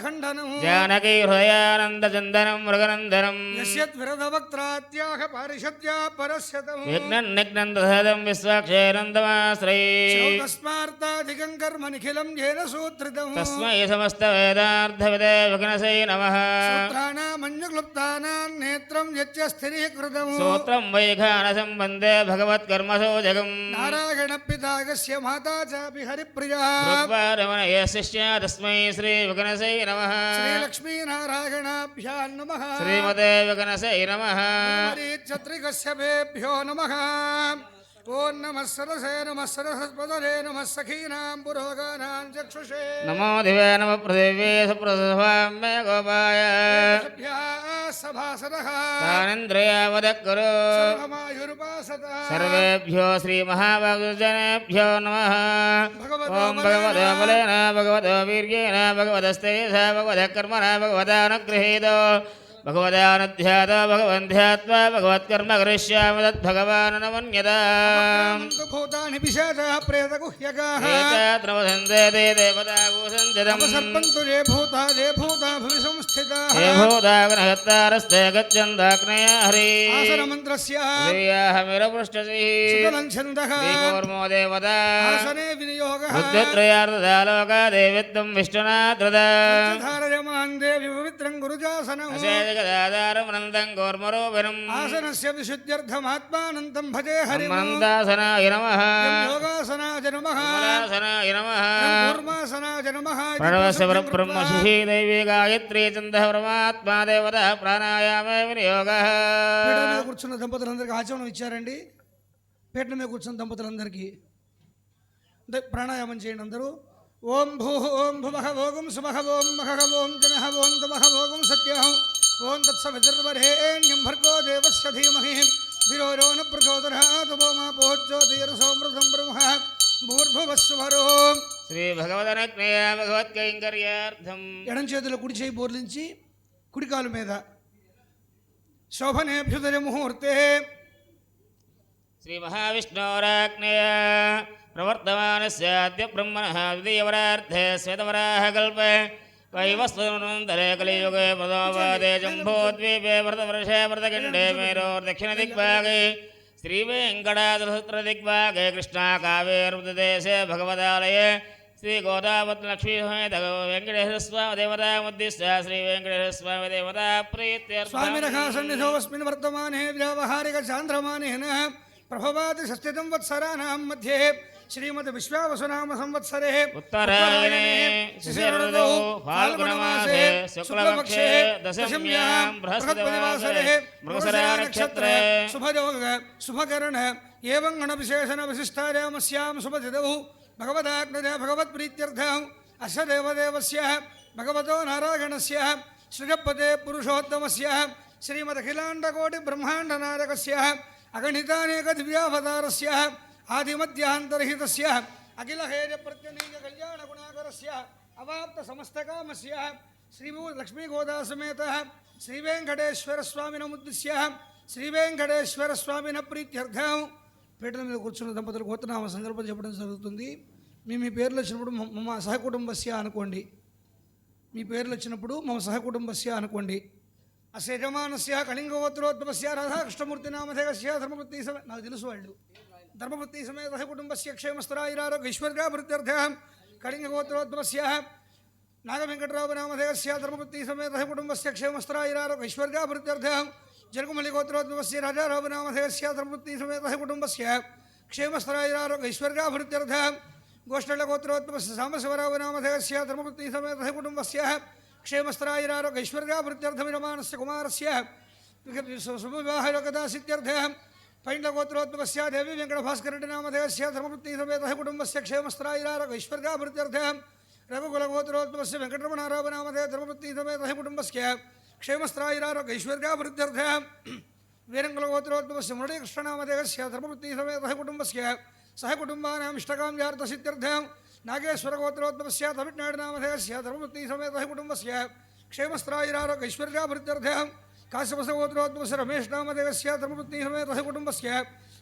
खण्डनं जानकी हृदयानन्दचन्दनं मृगनन्दनं यस्यद्विरधवक्त्रात्याह पारिषद्या परस्यतं विघ्नं निघ्नं दधदं विश्वाक्षेरन्दमाश्रये तस्मार्ताधिकं कर्म निखिलं येन सूत्रितं तस्मै समस्तवेदार्थविदे विघ्नसे नमः सूत्राणामन्यक्लुप्तानां नेत्रं यच्च स्थिरीकृतं सूत्रं वैखानसम्बन्धे भगवत्कर्मसो जगम् नारायणपितागस्य माता चापि हरिप्रिया ऋग्वारमणये शिष्या तस्मै श्रीविघ्नसे नमः श्रीलक्ष्मीनारायणाभ्यां नमः श्रीमते विघ्नसे नमः छत्रिकश्यपेभ्यो नमः ओं नमः सरसे नमः सरस्वतये नमः सखीनां पुरोगानां चक्षुषे नमो दिवे नमः पृथिवे सुप्रसवाम्य गोपाय सभासदः तानेन्द्रियावदक्कुरु सर्वमायुरुपासतः सर्वेभ्यो श्रीमहाभागजनेभ्यो नमः ॐ भगवतो बलेन भगवतो वीर्येण भगवतस्तेजसा भगवतः कर्मणा भगवतानुगृहीतो भगवदानुध्यातो भगवन्ध्यात्वा भगवत्कर्म करिष्यामि तद्भगवान् न मन्यताम् भूतानि पिशाचाः प्रेतगुह्यकाः एतद्रवसन्ते ते देवता भूषन्तितम् अपसर्पन्तु ये भूता भुवि संस्थिताः हे भूताग्नहत्तारस्ते गच्छन्ताग्नया हरि आसनमन्त्रस्य श्रीयाहमिरपृष्ठसिः सुतलं छन्दः श्रीकूर्मो देवता आसने विनियोगः बुद्धित्रयार्धदालोका देवित्वं विष्णुना धृता धारयमान् देवि पवित्रं गुरुजासनम् अशेषगदाधारमनन्तं कूर्मरूपिणम् आसनस्य विशुद्ध्यर्थमात्मानन्तं भजे हरिम् मन्दासनाय नमः योगासनाय नमः कमलासनाय नमः कूर्मासनाय नमः प्रणवस्य परब्रह्मशिः दैवी गायत्री चन्दः परमात्मा देवता ప్రాణాయామే వినియోగः పీఠల మీద కూర్చున్న దంపతులందరికీ ఆచమనం ఇచ్చారండి. పీఠల మీద కూర్చున్న దంపతులందరికీ ప్రాణాయామం చేయండి అందరూ. ఓం భూ ఓం భువః ఓం సుమః ఓం మహః ఓం జనః ఓం తమః ఓం సత్యః ఓం తత్సవితుర్వరేణ్యం భర్గో దేవస్య ధీమహి ధిరో యో న ప్రచోదయాత్ ఓమాపో జ్యోతిర్సోమృతం బ్రహ్మ భూర్భువస్సువరో. శ్రీ భగవదనజ్ఞయ భగవత్కైంకర్యార్థం ఎడం చేతిలో కుడి చేయి బోర్లించి కుడికాలు మీద శోభనేభ్యుదయ ముహూర్తే శ్రీ మహావిష్ణోరాజ్ఞయ ప్రవర్తమానస్యాద్య బ్రహ్మణః ద్వితీయవరార్థే శ్వేతవరాహ కల్పే వైవస్వనంతరే కలియుగే ప్రథమపాదే జంబోద్వీపే వ్రతవర్షే వ్రతఖండే మేరోర్దక్షిణదిగ్భాగే శ్రీవేంకటాద్రిసూత్రదిగ్భాగే కృష్ణాకావేర్వృతదేశే భగవదాలయే శ్రీ గోదావతి సಮೇత వెంకటేశ్వర స్వామి దేవతా ముద్దిశ్య శ్రీ వెంకటేశ్వర స్వామి దేవతా ప్రీత్యర్థం స్వామినః సన్నిధోऽస్మిన్ వర్తమానే వ్యావహారిక చాంద్రమానేన ప్రభవాది షష్ఠితం వత్సరాణాం మధ్యే శ్రీమద్ విశ్వావసునామ సంవత్సరే ఉత్తరాయణే శిశిరఋతౌ ఫాల్గుణమాసే శుక్లపక్షే దశమ్యాం బృహస్పతివాసరే మృగశిరా నక్షత్రే శుభయోగ శుభకరణ ఏవం గణవిశేషణ విశిష్టాయామస్యాం శుభతిథౌ భగవదాగ్నజ భగవత్ప్రీత్యర్థం అస్య దేవదేవస్య భగవతో నారాయణస్య సృజపతే పురుషోత్తమస్య శ్రీమదఖిలాండకోటి బ్రహ్మాండనాయకస్య అగణితానేక దివ్యావతారస్య ఆదిమధ్యాంతరహితస్య అఖిల హేయ ప్రత్యనీయ కళ్యాణ గుణాకరస్య అవాప్త సమస్తకామస్య శ్రీ లక్ష్మీ గోదాసమేత శ్రీ వెంకటేశ్వర స్వామినముద్దిశ్య శ్రీ వెంకటేశ్వర స్వామిన ప్రీత్యర్థం పీఠల మీద కూర్చున్న దంపతులు గోత్రనామ సంకల్పం చెప్పడం జరుగుతుంది. మీ పేర్లు వచ్చినప్పుడు మమ సహకుటుంబస్య అనుకోండి. మీ పేర్లు వచ్చినప్పుడు మమ సహకుటుంబస్య అనుకోండి. అస్య యజమానస్య కళింగోత్రోద్భవస్య రాధాకృష్ణమూర్తి నామధేయస్య ధర్మపత్ని సమేత నాకు తెలుసు వాళ్ళు ధర్మపత్ని సమేత సహకుటుంబస్య క్షేమస్థిరాయురారోగ్య ఐశ్వర్యాభివృద్ధ్యర్థం కళింగోత్రోద్భవస్య నాగవెంకటరావు నామధేయస్య ధర్మపత్ని సమేత సహకుటుంబస్య క్షేమస్థిరాయురారోగ్య ఐశ్వర్యాభివృద్ధ్యర్థం జనకుమల్లిగోత్రోద్భవస్య రాజారావు నామధేయస్య ధర్మపత్ని సమేత సహకుటుంబస్య క్షేమస్థిరాయురారోగ్య ఐశ్వర్యాభివృద్ధ్యర్థం గోష్ఠళగోత్రోద్భవస్య సాంబశివరావు నామధేయస్య ధర్మపత్ని సమేత సహకుటుంబస్య క్షేమస్థిరాయురారోగ్య ఐశ్వర్యాభివృద్ధ్యర్థం విరమానస్య కుమారస్య శుభవివాహయోగదాసిత్యర్థం పైండ్లగోత్రోద్భవస్య దేవి వెంకటభాస్కరెడ్డి నామధేయస్య ధర్మపత్ని సమేత సహకుటుంబస్య క్షేమస్థిరాయురారోగ్య ఐశ్వర్యాభివృద్ధ్యర్థం రఘుకులగోత్రోద్భవస్య వెంకటరమణారావు నామధేయ ధర్మపత్ని సమేత సహకుటుంబస్య క్షేమస్థిరాయురారోగ్య ఐశ్వర్యాభివృద్ధ్యర్థం వీరంకులగోత్రోద్భవస్య మురళీకృష్ణనామధేయస్య ధర్మపత్ని సమేత సహకుటుంబస్య సహకుటుంబానాం ఇష్టకామ్యార్థసిద్ధ్యర్థం నాగేశ్వరగోత్రోద్భవస్య తమిళనాడు నామధేయస్య ధర్మపత్ని సమేత సహకుటుంబస్య క్షేమస్థిరాయురారోగ్య ఐశ్వర్యాభివృద్ధ్యర్థం కాశ్యపసగోత్రోద్భవస్య రమేష్ నామధేయస్య ధర్మపత్ని సమేత సహకుటుంబస్య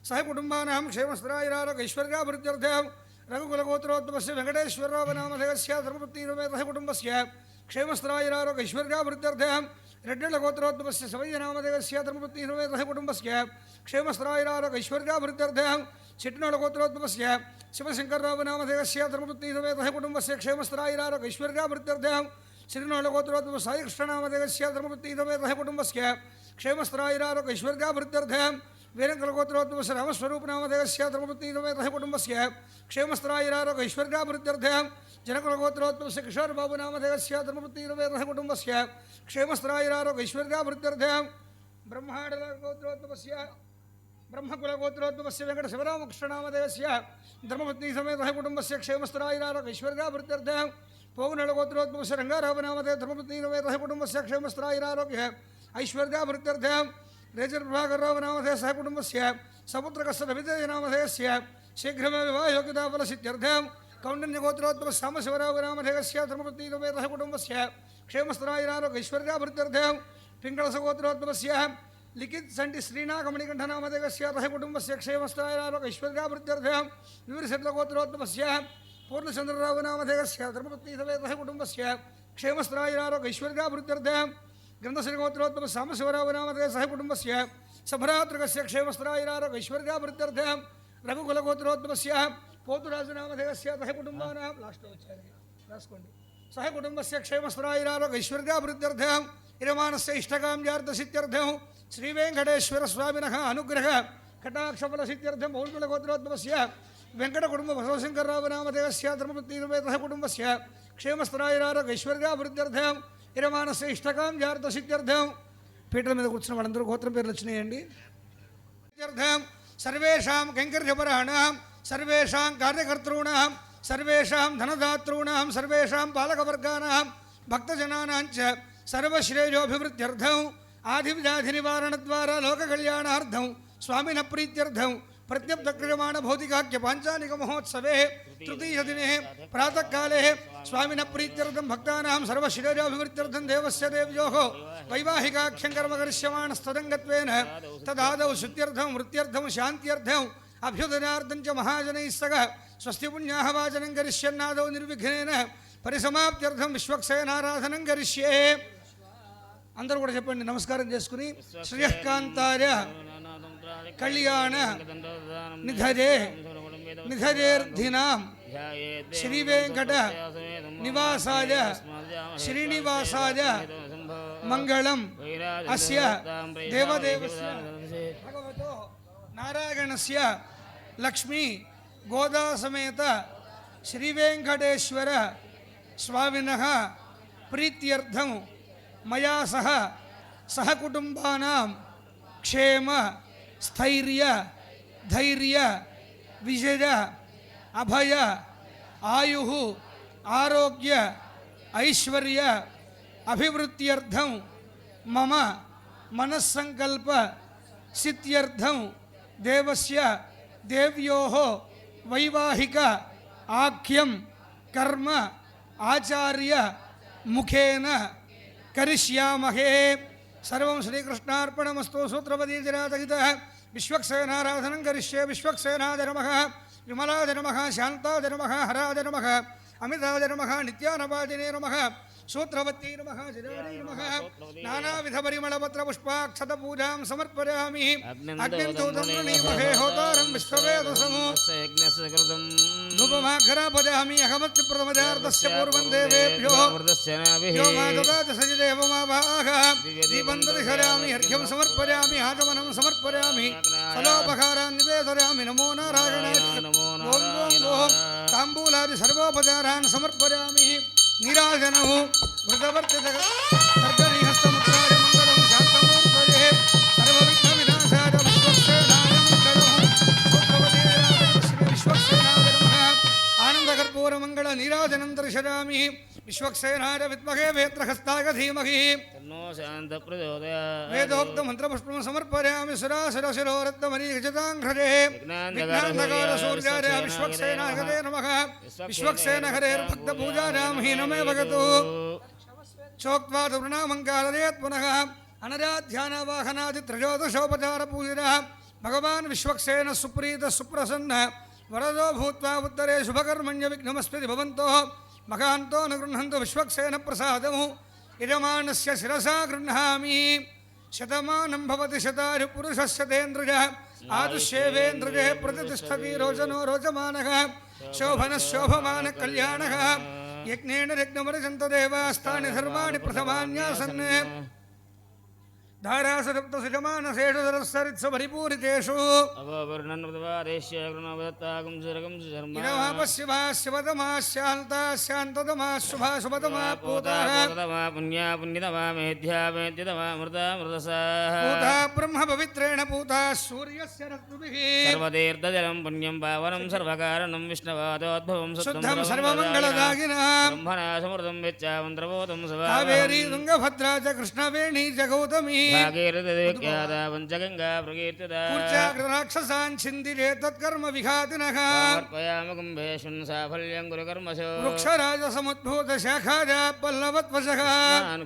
సహకుటుంబానాం క్షేమస్థిరాయురారోగ్య ఐశ్వర్యాభివృద్ధ్యర్థం रघुकुलगोत्रोद्भवस्य वेङ्कटेश्वरराव नामधेयस्य धर्मपत्नीसमेतः कुटुम्बस्य क्षेमस्थरायरारोगैश्वर्याभिवृद्ध्यर्थं रेड्डलगोत्रोद्भवस्य सवय्यनामधेयस्य धर्मपत्नीसमेतः कुटुम्बस्य क्षेमस्थरायरारोगैश्वर्याभिवृद्ध्यर्थं चिट्नोलगोत्रोद्भवस्य शिवशङ्करराव नामधेयस्य धर्मपत्नीसमेतः कुटुम्बस्य क्षेमस्थरायरारोगैश्वर्याभिवृद्ध्यर्थं श्रीनोलगोत्रोद्भव साईकृष्णनामधेयस्य धर्मपत्नीसमेतः कुटुम्बस्य क्षेमस्थरायरारोगैश्वर्याभिवृद्ध्यर्थं वीरङ्कलगोत्रोद्भवस्य रामस्वरूपनामधेयस्य धर्मपत्नीसमेतः कुटुम्बस्य क्षेमस्थरायरारोगैश्वर्याभिवृद्ध्यर्थं जनकुलगोत्रोद्भवस्य किशोरबाबुनामधेयस्य धर्मपत्नीसमेतः कुटुम्बस्य क्षेमस्थरायरारोगैश्वर्याभिवृद्ध्यर्थं ब्रह्माण्डगोत्रोद्भवस्य ब्रह्मकुलगोत्रोद्भवस्य वेङ्कटशिवरामकृष्णनामधेयस्य धर्मपत्नीसमेतः कुटुम्बस्य क्षेमस्थरायरारोगैश्वर्याभिवृद्ध्यर्थं पोगनलगोत्रोद्भवस्य रङ्गारावनामधेय धर्मपत्नीसमेतः कुटुम्बस्य क्षेमस्थरायरारोग्य ऐश्वर्याभिवृद्ध्यर्थं रेजर्भागरराव नामधेयस्य कुटुम्बस्य समुद्रकस्य रवितेजनामधेयस्य शीघ्रमेव विवाहयोग्यताफलसिद्ध्यर्थं कौण्डिन्यगोत्रोद्भवस्य सामशिवराव नामधेयस्य धर्मपत्नीसमेतः कुटुम्बस्य क्षेमस्थरायरारोगैश्वर्याभिवृद्ध्यर्थं पिङ्गळसगोत्रोद्भवस्य लिखित संटि श्रीनागमणिकण्ठनामधेयस्य कुटुम्बस्य क्षेमस्थरायरारोगैश्वर्याभिवृद्ध्यर्थं विवरशट्लगोत्रोद्भवस्य पूर्णचन्द्रराव नामधेयस्य धर्मपत्नीसमेतः कुटुम्बस्य क्षेमस्थरायरारोगैश्वर्याभिवृद्ध्यर्थं ग्रन्थश्रीगोत्रोद्भवस्य सामशिवराव नामधेयस्य कुटुम्बस्य सभरातृकस्य क्षेमस्थरायरारोगैश्वर्याभिवृद्ध्यर्थं रघुकुलगोत्रोद्भवस्य पोतुराजनामधेयस्य कुटुम्बानां सह कुटुम्बस्य क्षेमस्थरायरारोगैश्वर्याभिवृद्ध्यर्थं इरमानस्य इष्टकाम्यार्थसिद्ध्यर्थं श्रीवेङ्कटेश्वरस्वामिनः अनुग्रह कटाक्षफलसिद्ध्यर्थं पौर्णकुलगोत्रोद्भवस्य वेङ्कटकुटुम्ब बसवशङ्करराव नामधेयस्य धर्मपत्नीसमेतः कुटुम्बस्य क्षेमस्थरायरारोगैश्वर्याभिवृद्ध्यर्थं इरमानस्य इष्टकाम्यार्थसिद्ध्यर्थं पीठల మీద కూర్చున్న వాళ్ళందరూ గోత్రం పేర్లు వచ్చినాయండి. सर्वेषां कैङ्कर्यपराणां सर्वेषां कार्यकर्तॄणां सर्वेषां धनदातॄणां सर्वेषां पालकवर्गाणां भक्तजनानां च सर्वश्रेयोभिवृद्ध्यर्थं आधिविजाधिनिवारणद्वारा लोककल्याणार्थं स्वामिनः प्रीत्यर्थं प्रत्यब्धक्रियमाण भौतिकाख्य पाञ्चालिक महोत्सवे तृतीयदिने प्रातःकाले स्वामिनः प्रीत्यर्थं भक्तानां सर्वश्रेयोभिवृद्ध्यर्थं देवस्य देव्योः वैवाहिकाख्यं कर्म करिष्यमाणस्तदङ्गत्वेन तदादौ शुद्ध्यर्थं वृत्त्यर्थं शान्त्यर्थं अभ्युदनार्थं च महाजनैः सह स्वस्ति पुण्याः वाचनं करिष्यन्नादौ निर्विघ्नेन परिसमाप्त्यर्थं विश्वक्सेनाराधनं करिष्ये. అందరూ కూడా చెప్పండి నమస్కారం చేసుకుని శ్రేయఃకాంతాయ కళ్యాణ నిధరే నిధరేర్ధినాం శ్రీ వెంకట నివాసాయ శ్రీనివాసాయ మంగళం అస్య దేవదేవస్య భగవతో నారాయణస్య లక్ష్మీ గోదా సమేత శ్రీ వెంకటేశ్వర స్వామినః ప్రీత్యర్థం మయా సహ సహకుటుంబానాం క్షేమ స్థైర్య ధైర్య విజయ అభయ ఆయు ఆరోగ్య ఐశ్వర్య అభివృద్ధ్యర్థం మమ మనస్సంకల్ప సిద్ధ్యర్థం దేవస్య దేవ్యోః వైవాహిక ఆఖ్యం కర్మ ఆచార్య ముఖేన करिष्यामहे. सर्वं श्रीकृष्णार्पणमस्तु. सूत्रपदीजनादहितः विश्वक्सेनाराधनं करिष्ये. विश्वक्सेनाय नमः, विमलाय नमः, शान्ताय नमः, हराय नमः, अमिताय नमः, नित्यानपादिने नमः, सूत्रवत्यै नमः, जनाय नमः. नानाविधपरिमलपत्रपुष्पाक्षतपूजां समर्पयामि. अग्निं दूतं प्रणीमहे होतारं विश्ववेदसमो धूपमाघ्रापयामि. अहमत्प्रथमजार्दस्य पूर्वं देवेभ्यो यो मा ददाति स देवमावाह. दीपं दर्शयामि, अर्घ्यं समर्पयामि, आचमनं समर्पयामि, फलोपहारान् निवेदयामि. नमो नारायणाय. ओं ओं ताम्बूलादि सर्वोपचारान् समर्पयामि. नीराजनौ वृतवर्तितर्गणीहस्तमुद्राय मङ्गलं शान्तमूर्तये सर्वविघ्नविनाशाय विश्वक्सेनाय मङ्गलं. श्री विश्वक्सेनाय नमः. आनन्दकर्पूरमङ्गल नीराजनं दर्शयामि. विश्वक्सेनाय विद्महे वेत्रहस्ताय धीमहि तन्नो शान्तः प्रचोदयात्. वेदोक्त मन्त्रपुष्पं समर्पयामि. सुरासुरशिरोरत्नमरीचिताङ्घ्रे विघ्नान्धकारसूर्याय विश्वक्सेनाहरे नमः. विश्वक्सेनहरेर्भक्तपूजायां हीनमेव गतो चोक्त्वा तृणामङ्कारयेत् पुनः अनराध्यानवाहनादित्रयोदशोपचारपूजितः भगवान् विश्वक्सेन सुप्रीत सुप्रसन्न वरदो भूत्वा उत्तरे शुभकर्मण्य विघ्नमस्पति भवन्तो मकान्तो न गृह्णन्तु विश्वक्सेन प्रसादमु यजमानस्य शिरसा गृह्णामि शतमानं भवति शतायु पुरुषस्य तेन्द्रजः आदुष्येवेन्द्रजः प्रतिष्ठति रोचनो रोचमानः शोभनः शोभमानः कल्याणः यज्ञेन यज्ञमर्चन्त देवास्तानि सर्वाणि प्रथमान्यासन् धारासप्तसुजमानसेषु सरस्सरित्सु परिपूरितेषु इदमापश्यमास्यवदमास्यान्तदमा शुभा शुभदमा पूताः पुण्या पुण्यतमा मेध्या मेध्यतमा मृता मृतसाः पूता ब्रह्म पवित्रेण पूता सूर्यस्य रत्नुभिः सर्वतीर्थजलं पुण्यं पावनं सर्वकारणं विष्णवादोद्भवं शुद्धं सर्वमङ्गलदायिनः ब्रह्मणा समृतं विच्चामन्त्रबोधं कावेरी तुङ्गभद्रा च कृष्णवेणी च गौतमी भागीरथविख्याता पञ्चगङ्गा प्रकीर्तिता राक्षसान् छिन्दिरे तत्कर्म विघातिनः समर्पयामि कुम्भेषुन् साफल्यं गुरुकर्मसु वृक्षराजसमुद्भूत शाखाजा पल्लवत्वशः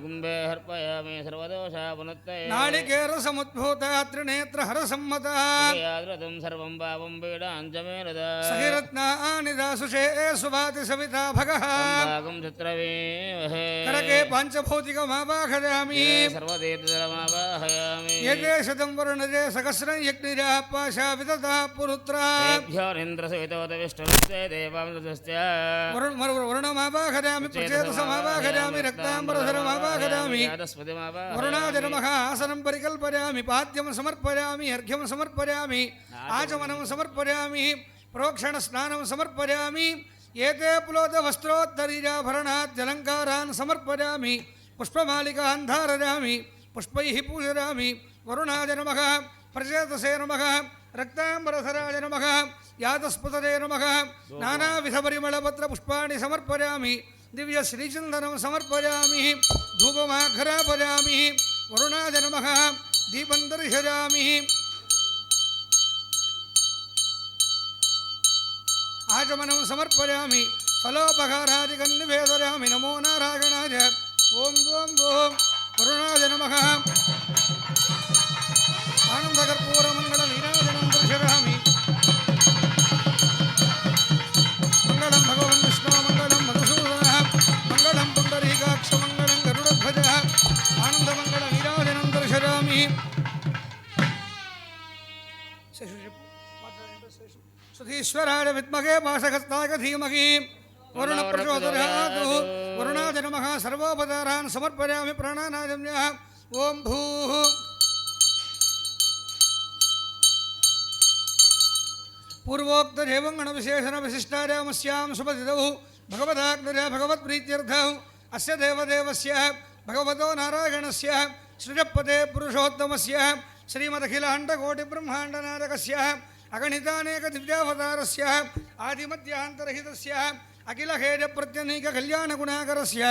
कुम्भे हर्पयामि सर्वदोषापुनत्तये नारिकेर समुद्भूत त्रिनेत्र हरसम्मतः यादृतं सर्वं पापं पीडाञ्चमे नदा सहिरत्नानि दासुषे सुभाति सविता भगः भागं चित्रवीमहे करके पाञ्चभौतिकमावाहयामि सर्वतीर्थजलमावाहयामि यते शतं वर्णजे सहस्रं यज्ञिराः पाशा विदधा पुरुत्रा तेभ्योरिन्द्रसवितोदविष्टुस्ते देवामृतस्य वरुणमावाहयामि प्रचेतसमावाहयामि रक्ताम्बरधरमावाहयामि वरुणादिनमः आसनं परिकल्पयामि पाद्यं समर्पयामि अर्घ्यं समर्पयामि आचमनं समर्पयामि प्रोक्षणस्नानं समर्पयामि एते पुलोदवस्त्रोत्तरीजाभरणाद्यलङ्कारान् समर्पयामि पुष्पमालिकान् धारयामि पुष्पैः पूजयामि वरुणाय नमः प्रचेतसे नमः रक्ताम्बरधराय नमः यादस्पतये नमः नानाविधपरिमलपत्रपुष्पाणि समर्पयामि दिव्यश्रीचन्दनं समर्पयामि धूपमाघ्रापयामि वरुणाय नमः दीपं दर्शयामि आचमनं समर्पयामि फलोपहारादिकं निवेदयामि नमो नारायणाय ओं ओं ओं वरुणाय नमः आनन्दकर्पूरमङ्गलनीराजनं दर्शयामि मङ्गलं भगवन् विष्णु मङ्गलं मधुसूदनः मङ्गलं पुण्डरीकाक्ष मङ्गलं गरुडध्वजः आनन्दमङ्गलनीराजनं दर्शयामि सुधीश्वराय विद्महे पाशहस्ताय धीमहि वरुणप्रचोदयात् वरुणाय नमः सर्वोपचारान् समर्पयामि प्राणानायम्यः ओं भूः पूर्वोक्तदेवगणविशेषणविशिष्टायामस्यां शुभतिथौ भगवदाग्नया भगवत्प्रीत्यर्थौ अस्य देवदेवस्य भगवतो नारायणस्य सृजपदे पुरुषोत्तमस्य श्रीमदखिलाण्डकोटिब्रह्माण्डनायकस्य अगणितानेकदिव्यावतारस्य आदिमध्यान्तरहितस्य अखिलहेयप्रत्यनीककल्याणगुणाकरस्य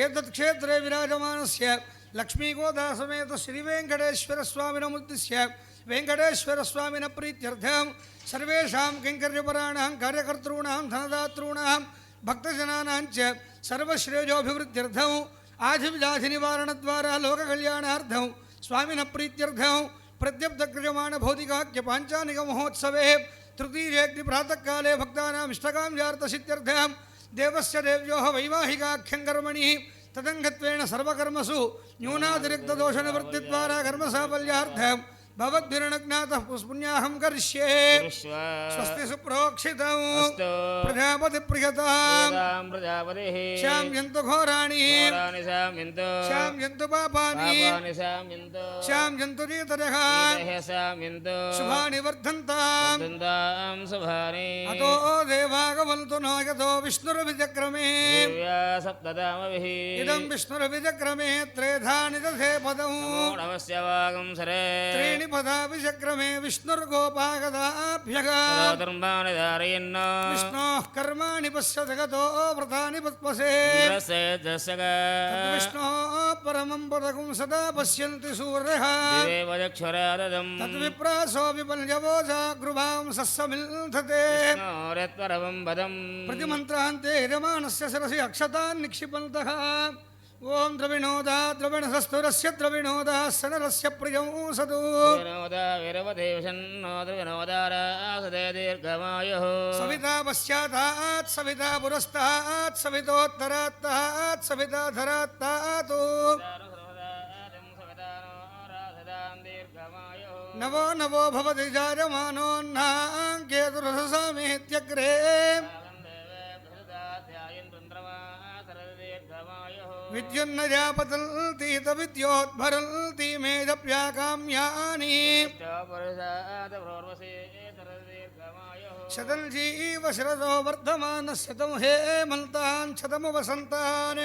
एतत्क्षेत्रे विराजमानस्य लक्ष्मीगोदासमेत श्रीवेङ्कटेश्वरस्वामिनमुद्दिश्य वेङ्कटेश्वरस्वामिन प्रीत्यर्थं सर्वेषां किङ्कर्यपराणां कार्यकर्तॄणां धनदातॄणां भक्तजनानां च सर्वश्रेयोभिवृद्ध्यर्थम् आधिविजाधिनिवारणद्वारा लोककल्याणार्थं स्वामिनः प्रीत्यर्थं प्रत्यब्धक्रियमाणभौतिकाख्य पाञ्चानिकमहोत्सवे तृतीयेऽग्नि प्रातःकाले भक्तानाम् इष्टकाम्यार्थसिद्ध्यर्थं देवस्य देव्योः वैवाहिकाख्यं कर्मणि तदङ्गत्वेन सर्वकर्मसु न्यूनातिरिक्तदोषनिवृत्तिद्वारा कर्मसाफल्यार्थं भवद्भिर्नज्ञातः पुष्पुण्याहं करिष्ये स्वस्ति सुप्रोक्षितम् प्रजापतिप्रियताम् श्याम्यन्तु घोराणि श्याम्यन्तु पापानि श्याम्यन्तु नीतरः शुभानि वर्धन्ताम् अतो देवागमन्तु नो यतो विष्णुर्विचक्रमे इदं विष्णुर्विचक्रमे त्रेधानि दधे पदम् त्रीणि पदा विचक्रमे विष्णुर्गोपागदाभ्यः विष्णोः कर्माणि पश्यत गतो व्रतानि पद्मसे विष्णोः परमं पदकं सदा पश्यन्ति सूर्यः तद्विप्रासो विपल्यवोजा गृभां सस्समिल्धते प्रतिमन्त्रान्ते यजमानस्य शिरसि अक्षतान् निक्षिपन्तः ఓం ద్రవిణోదా ద్రవిణసస్తురస్య ద్రవిణోదా సనరస్య ప్రియం సదు వినోద విరవదేశన్నో వినోదారాసదే దీర్ఘమాయుః సవితా పశ్చాతాత్ సవితా పురస్తాత్ సవితోత్తరాత్తాత్ సవితా ధరాత్తాత్ నవో నవో భవతి జాయమానోన్నాం కేతురససామేత్యగ్రే విద్యున్నజాపతల్తీత విద్యోద్భరల్తి మేధప్యాకామ్యాని శతం జీవ శరదో వర్ధమాన శతం హేమంతాన్ శతము వసంతాన్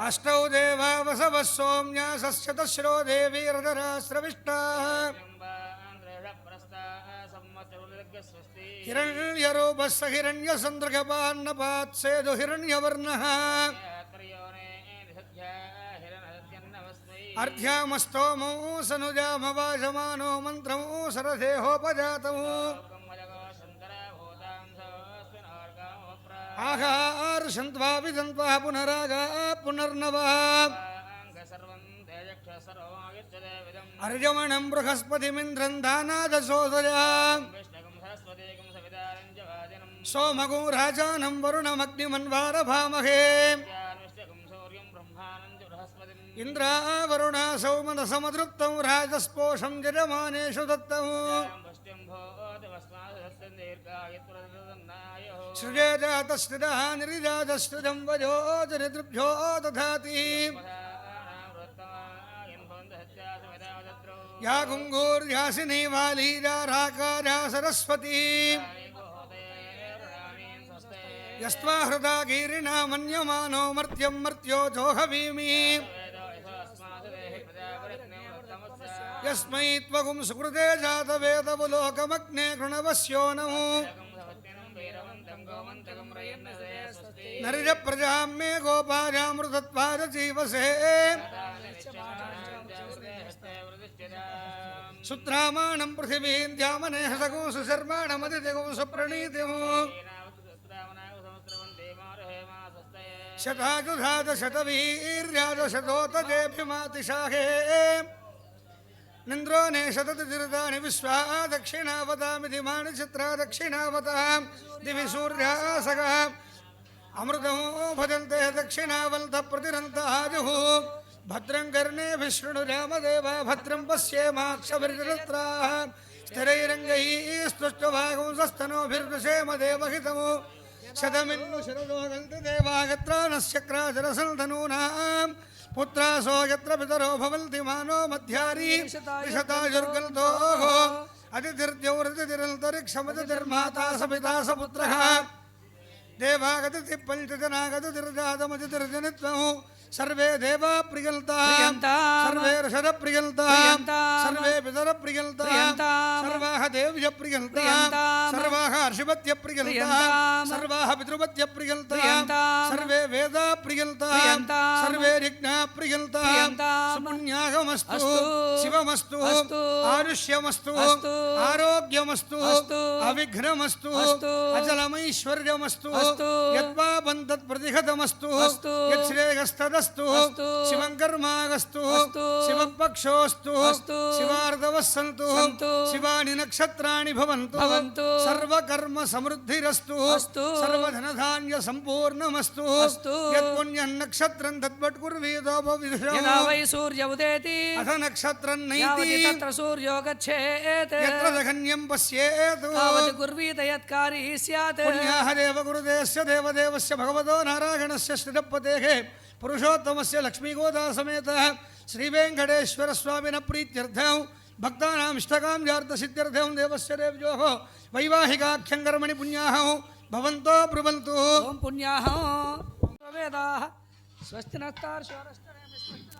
అష్టౌ దేవా వసవః సోమ్యాసశ్చతశ్రో దేవీ రదరాశ్రవిష్టాః హిరణ్యరూపః స హిరణ్యసందృగపాన్నపాత్సేదు హిరణ్యవర్ణః అర్ధ్యామస్తోమో సనుజామవాజమానో మంత్రమో సరథేహోపజాతము ఆహార్షంత్వా విదంత్వా పునరాగా పునర్నవా అర్జమణం బృహస్పతిమింద్రం దానాదసోదయా సోమగో రాజానం వరుణమగ్నిమన్వారభామహే ఇంద్రావరుణ సౌమన సమదృప్తం రాజస్పోషం జజమానేషు దత్తం సృజేజాతస్థితః నిరిజాతస్థితం వజోజరిదృభ్యో దధాతి యా గుంగూర్యాసినీ వాలీజా రాకాజా సరస్వతీ యస్త్వా హృదా గీరిణా మన్యమానో మర్త్యం మర్త్యో జోహవీమి యస్మై త్వగుం సుకృతే జాతవేదవులోకమగ్నే కృణవస్యోనము నరిజ ప్రజాం మే గోపాజామృతత్వాద జీవసే సుత్రామాణం పృథివీం ధ్యామనేహసగో సుశర్మాణమదితిగో సుప్రణీతిం శతాజుధాత శతవీర్యాజ శతోతజేభిమాతిశాహే నింద్రో నే శతతి దిరుదాని విశ్వా దక్షిణావతామితి మాని చిత్రా దక్షిణావతాం దివి సూర్యాసగా అమృతం భజంతే దక్షిణావల్త ప్రతిరంత ఆజుః భద్రం కర్ణేభిः శృణురామదేవా భద్రం పశ్యేమాక్షభిర్జలత్రాः స్థిరైరంగైः స్తుష్టవాగుంసస్తనోభిర్దశేమ దేవహితము శతమిన్ను శరదోగంతి దేవాగత్రానశ్చక్రాచరసల్ధనూనాం పుత్రాసో యత్ర పితరో భవంతి మానో మధ్యారీ విశతాయుర్గల్దోః అతిథిర్ద్యౌరతిథిరల్తరిక్షమతిర్మాతా సపితా సపుత్రః దేవాగతి పంచజనాగతిర్జాతమతిర్జనిత్వం సర్వే దేవా ప్రియల్తాం సర్వే ఋషద ప్రియల్తాం సర్వే పితర ప్రియల్తాం సర్వాః దేవ్య ప్రియల్తాం సర్వాః హర్షిపత్య ప్రియల్తాం సర్వాః పితృపత్య ప్రియల్తాం సర్వే వేదా ప్రియల్తాం సర్వే రిజ్ఞా ప్రియల్తాం సుపుణ్యాగమస్తు శివమస్తు ఆరుష్యమస్తు ఆరోగ్యమస్తు అవిఘ్నమస్తు అచలమైశ్వర్యమస్తు యద్వా బంధత్ ప్రతిహతమస్తు యశ్రేయస్తద శివం కర్మాగస్తు శివపక్షోస్తు శివార్ధవస్సంతు శివాని నక్షత్రాణి భవంతు సర్వకర్మ సమృద్ధిరస్తు సర్వధనధాన్య సంపూర్ణమస్తు యత్పుణ్యం నక్షత్రం తద్వట్కుర్వీదోపవిదుషో వై సూర్య ఉదేతి అథ నక్షత్రం నైతి తత్ర సూర్యో గచ్ఛేత్ యత్ర జఘన్యం పశ్యేత్ తావత్ కుర్వీత యత్కారీ స్యాత్ పుణ్యాః దేవగురుదేవస్య దేవదేవస్య భగవతో నారాయణస్య శ్రీరప్పతేః పురుషోత్తమస్య లక్ష్మీగోదా సమేత శ్రీవేంకటేశ్వర స్వామిన ప్రీత్యర్థం భక్తానాం ఇష్టకామ్యార్థ సిద్ధ్యర్థం దేవస్య దేవ్యోః వైవాహికాఖ్యం కర్మణి పుణ్యాః భవంతో బ్రువంతు ఓం పుణ్యాహం వేదాః స్వస్తి నస్తార్షోరస్తరేమి స్వస్తి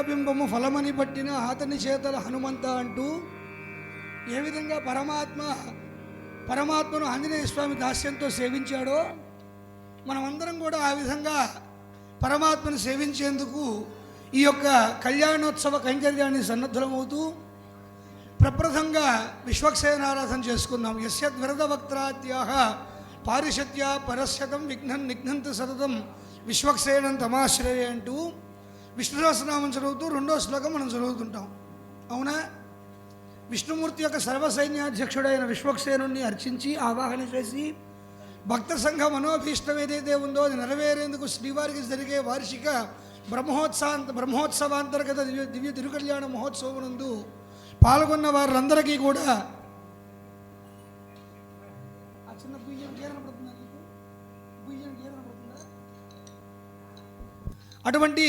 బింబము ఫలమని పట్టిన అతని చేతల హనుమంత అంటూ ఏ విధంగా పరమాత్మను ఆంజనేయ స్వామి దాస్యంతో సేవించాడో మనమందరం కూడా ఆ విధంగా పరమాత్మను సేవించేందుకు ఈ యొక్క కళ్యాణోత్సవ కైంకర్యాన్ని సన్నద్ధులమవుతూ ప్రప్రథంగా విశ్వక్సేనారాధన చేసుకున్నాం. యస్యద్విరద వక్త్రాత్యాహ పారిషత్య పరస్యతం నిఘ్నంతు సతతం విశ్వక్సేనం తమాశ్రయ అంటూ విష్ణు సహస్రనామం చదువుతూ రెండో శ్లోకం మనం చదువుతుంటాం. అవునా? విష్ణుమూర్తి యొక్క సర్వసైన్యాధ్యక్షుడైన విశ్వక్సేనుణ్ణి అర్చించి ఆవాహన చేసి భక్త సంఘ మనోభీష్టం ఏదైతే ఉందో అది నెరవేరేందుకు శ్రీవారికి జరిగే వార్షిక బ్రహ్మోత్సవాంతర్గత దివ్య తిరుకళ్యాణ మహోత్సవమునందు పాల్గొన్న వారందరికీ కూడా అటువంటి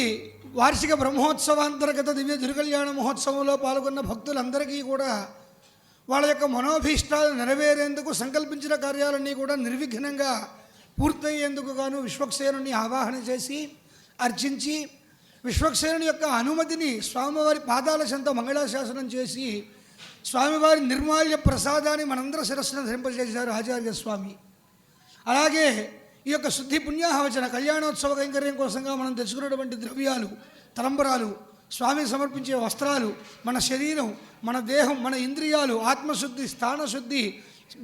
వార్షిక బ్రహ్మోత్సవాంతర్గత దివ్య తిరుకళ్యాణ మహోత్సవంలో పాల్గొన్న భక్తులందరికీ కూడా వాళ్ళ యొక్క మనోభీష్టాలు నెరవేరేందుకు సంకల్పించిన కార్యాలన్నీ కూడా నిర్విఘ్నంగా పూర్తయ్యేందుకు గాను విశ్వక్సేనుని ఆవాహన చేసి అర్చించి విశ్వక్సేనుని యొక్క అనుమతిని స్వామివారి పాదాల చెంత మంగళాశాసనం చేసి స్వామివారి నిర్మాల్య ప్రసాదాన్ని మనందరి శిరస్సును ధరింపజేశారు ఆచార్య స్వామి. అలాగే ఈ యొక్క శుద్ధి పుణ్యాహవచన కళ్యాణోత్సవ కైంకర్యం కోసంగా మనం తెచ్చుకున్నటువంటి ద్రవ్యాలు, తలంబరాలు, స్వామికి సమర్పించే వస్త్రాలు, మన శరీరం, మన దేహం, మన ఇంద్రియాలు, ఆత్మశుద్ధి, స్థానశుద్ధి,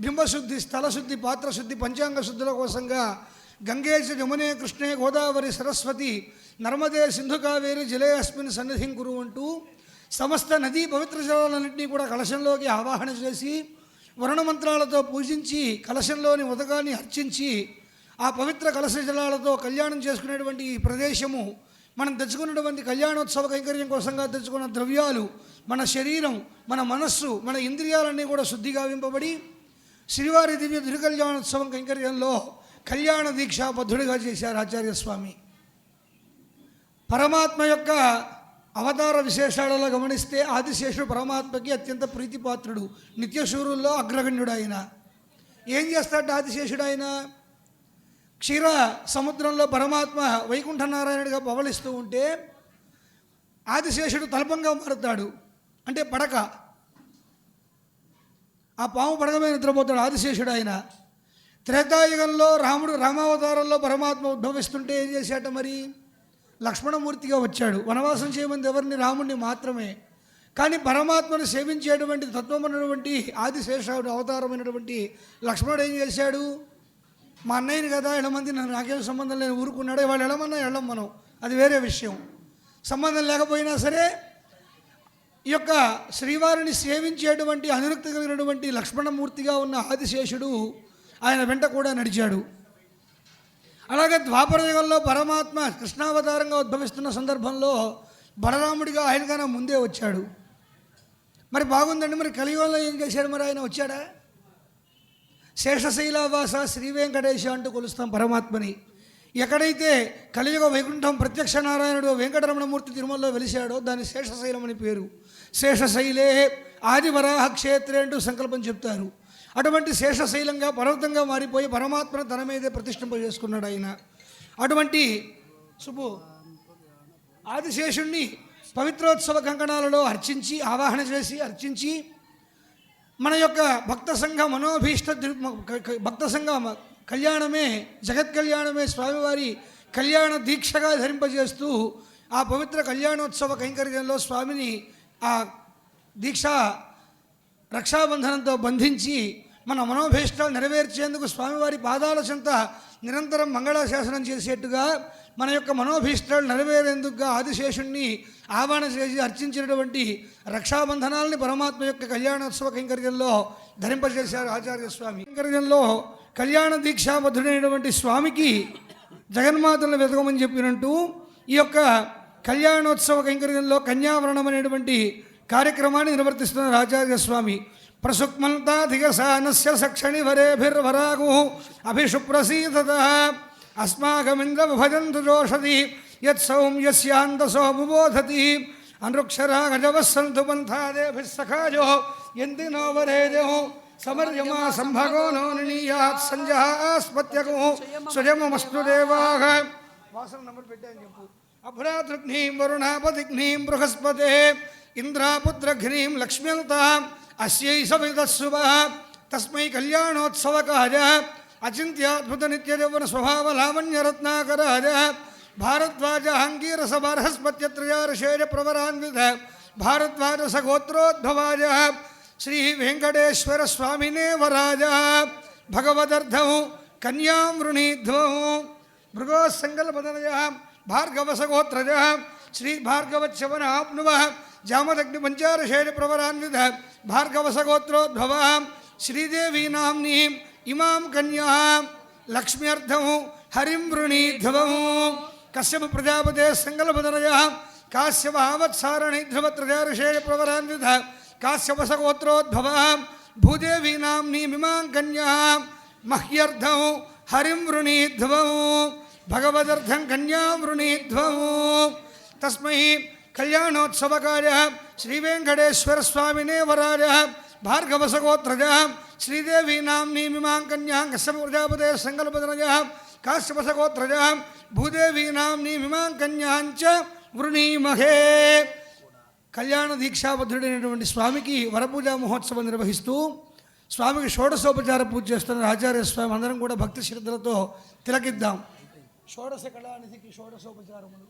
బింబశుద్ధి, స్థలశుద్ధి, పాత్రశుద్ధి, పంచాంగ శుద్ధుల కోసంగా గంగే చ యమునే కృష్ణే గోదావరి సరస్వతి నర్మదే సింధు కావేరి జలే అస్మిన్ సన్నిధిం కురు అంటూ సమస్త నదీ పవిత్ర జలాలన్నింటినీ కూడా కలశంలోకి ఆవాహన చేసి వరుణ మంత్రాలతో పూజించి కలశంలోని ఉదకాన్ని అర్చించి ఆ పవిత్ర కలశ జలాలతో కళ్యాణం చేసుకునేటువంటి ఈ ప్రదేశము మనం తెచ్చుకున్నటువంటి కళ్యాణోత్సవ కైంకర్యం కోసంగా తెచ్చుకున్న ద్రవ్యాలు, మన శరీరం, మన మనస్సు, మన ఇంద్రియాలన్నీ కూడా శుద్ధిగా వింపబడి శ్రీవారి దివ్య తిరుకళ్యాణోత్సవం కైంకర్యంలో కళ్యాణ దీక్షాబద్ధుడిగా చేశారు ఆచార్య స్వామి. పరమాత్మ యొక్క అవతార విశేషాలలో గమనిస్తే ఆదిశేషుడు పరమాత్మకి అత్యంత ప్రీతిపాత్రుడు, నిత్యశూరుల్లో అగ్రగణ్యుడు. ఆయన ఏం చేస్తాడు? ఆదిశేషుడు ఆయన క్షీర సముద్రంలో పరమాత్మ వైకుంఠ నారాయణుడిగా పవలిస్తూ ఉంటే ఆదిశేషుడు తల్పంగా మారుతాడు, అంటే పడక. ఆ పాము పడక మీద నిద్రపోతాడు ఆదిశేషుడు ఆయన. త్రేతాయుగంలో రామావతారంలో పరమాత్మ ఉద్భవిస్తుంటే ఏం చేశాట? మరి లక్ష్మణమూర్తిగా వచ్చాడు. వనవాసం చేయమంది ఎవరిని? రాముడిని మాత్రమే. కానీ పరమాత్మను సేవించేటువంటి తత్వమైనటువంటి ఆదిశేషుడు అవతారమైనటువంటి లక్ష్మణుడు ఏం చేశాడు? మా అన్నయ్యని కదా ఎడమంది, నాకేం సంబంధం లేని ఊరుకున్నాడు. వాళ్ళు ఎడమన్నా ఎళ్ళం మనం, అది వేరే విషయం. సంబంధం లేకపోయినా సరే ఈ యొక్క శ్రీవారిని సేవించేటువంటి అనురక్తి కలిగినటువంటి లక్ష్మణమూర్తిగా ఉన్న ఆదిశేషుడు ఆయన వెంట కూడా నడిచాడు. అలాగే ద్వాపరయుగంలో పరమాత్మ కృష్ణావతారంగా ఉద్భవిస్తున్న సందర్భంలో బలరాముడిగా ఆయనకన్నా ముందే వచ్చాడు. మరి బాగుందండి, మరి కలియుగంలో ఏం చేశాడు? మరి ఆయన వచ్చాడా? శేషశైలవాస శ్రీ వెంకటేశ అంటూ కొలుస్తాం పరమాత్మని. ఎక్కడైతే కలియుగ వైకుంఠం ప్రత్యక్ష నారాయణుడు వెంకటరమణమూర్తి తిరుమలలో వెలిశాడో దాని శేషశైలం అని పేరు. శేషశైలే ఆదివరాహ క్షేత్రే అంటూ సంకల్పం చెప్తారు. అటువంటి శేషశైలంగా పర్వతంగా మారిపోయి పరమాత్మను తన మీదే ప్రతిష్ఠింపజేసుకున్నాడు ఆయన. అటువంటి ఆదిశేషుణ్ణి పవిత్రోత్సవ కంకణాలలో అర్చించి ఆవాహన చేసి అర్చించి మన యొక్క భక్త సంఘ మనోభీష్ట భక్త సంఘ కళ్యాణమే జగత్ కళ్యాణమే స్వామివారి కళ్యాణ దీక్షగా ధరింపజేస్తూ ఆ పవిత్ర కళ్యాణోత్సవ కైంకర్యంలో స్వామిని ఆ దీక్ష రక్షాబంధనంతో బంధించి మన మనోభీష్టాలు నెరవేర్చేందుకు స్వామివారి పాదాల చెంత నిరంతరం మంగళాశాసనం చేసేట్టుగా మన యొక్క మనోభీష్టాలు నెరవేరేందుకుగా ఆదిశేషుణ్ణి ఆవాహన చేసి అర్చించినటువంటి రక్షాబంధనాలని పరమాత్మ యొక్క కళ్యాణోత్సవ కైంకర్యంలో ధరింపజేశారు ఆచార్య స్వామి. కైంకర్యంలో కళ్యాణ దీక్షాబద్ధుడైనటువంటి స్వామికి జగన్మాతలను వెతకమని చెప్పినట్టు ఈ యొక్క కళ్యాణోత్సవ కైంకర్యంలో కన్యావరణం అనేటువంటి కార్యక్రమాన్ని నిర్వర్తిస్తున్నారు ఆచార్య స్వామి. ప్రసుక్మంతాధిగసానస్య సక్షణి వరేభిర్వరాగు అభిషుప్రసీదత అస్మాకమింద్ర భజంతు జోషతి యత్సౌమ్యస్యాంతసో బుబోధతి అనృక్షరా గజవస్సంతు పంథాదేభిస్సఖాజో ఎందినో వరేజో సమర్యమా సంభగో నో నినీయాత్ సంజహాస్పత్యకు సుజమమస్తు దేవాః. వాసన నంబర్ పెట్టాయని చెప్పు. అభ్రాతృఘ్నీం వరుణాపతిఘ్నీం బృహస్పతే ఇంద్రాపుత్రఘ్నీం లక్ష్మ్యంతాం అస్యై సవిదస్సువ తస్మై కళ్యాణోత్సవకాయ అచింత్యాద్భుత నిత్యజౌవన స్వభావ లావణ్యరత్నాకరాయ భారద్వాజ అంగీరస బర్హస్పత్యత్రయార్షేయ ప్రవరాన్విత భారద్వాజ సగోత్రోద్భవాయ శ్రీ వెంకటేశ్వర స్వామినే వరాజ భగవదర్థం కన్యాం వృణీధ్వం మృగో సంకల్పదనయ భార్గవ సగోత్రజ శ్రీ భార్గవచ్చవన ఆప్నువ జామదగ్ని పంచారషేయ ప్రవరాన్విత భార్గవ సగోత్రోద్భవ శ్రీదేవీ నామ్నీం ఇమాం కన్యాం లక్ష్మ్యర్థం హరిం వృణీధ్వం కశ్యప ప్రజాపతే సంకల్పదనయ కాశ్యప ఆవత్సారణి ధ్రువత్రజారుషేయ ప్రవరాన్విత కాశ్యప సగోత్రోద్భవ భూదేవీ నామ్నీమిమాం కన్యాం మహ్యర్థం హరిం వృణీధ్వం భగవదర్థం కన్యాం వృణీధ్వం తస్మై కళ్యాణోత్సవకాయ శ్రీవేంకటేశ్వర స్వామినే వరాజ భార్గవ సగోత్రజ శ్రీదేవీ నామ్నీమిమాం కన్యాం కశ్యప ప్రజాపతే సంకల్పదనయ కాశ్యప సగోత్రజ భూదేవీ నామ్నీమిమాం కన్యాంచ వృణీమహే. కళ్యాణ దీక్షాబద్ధుడైనటువంటి స్వామికి వరపూజా మహోత్సవం నిర్వహిస్తూ స్వామికి షోడశోపచార పూజ చేస్తున్న ఆచార్య స్వామి అందరం కూడా భక్తి శ్రద్ధలతో తిలకిద్దాం. షోడశ కళానిధికి షోడశోపచారములు.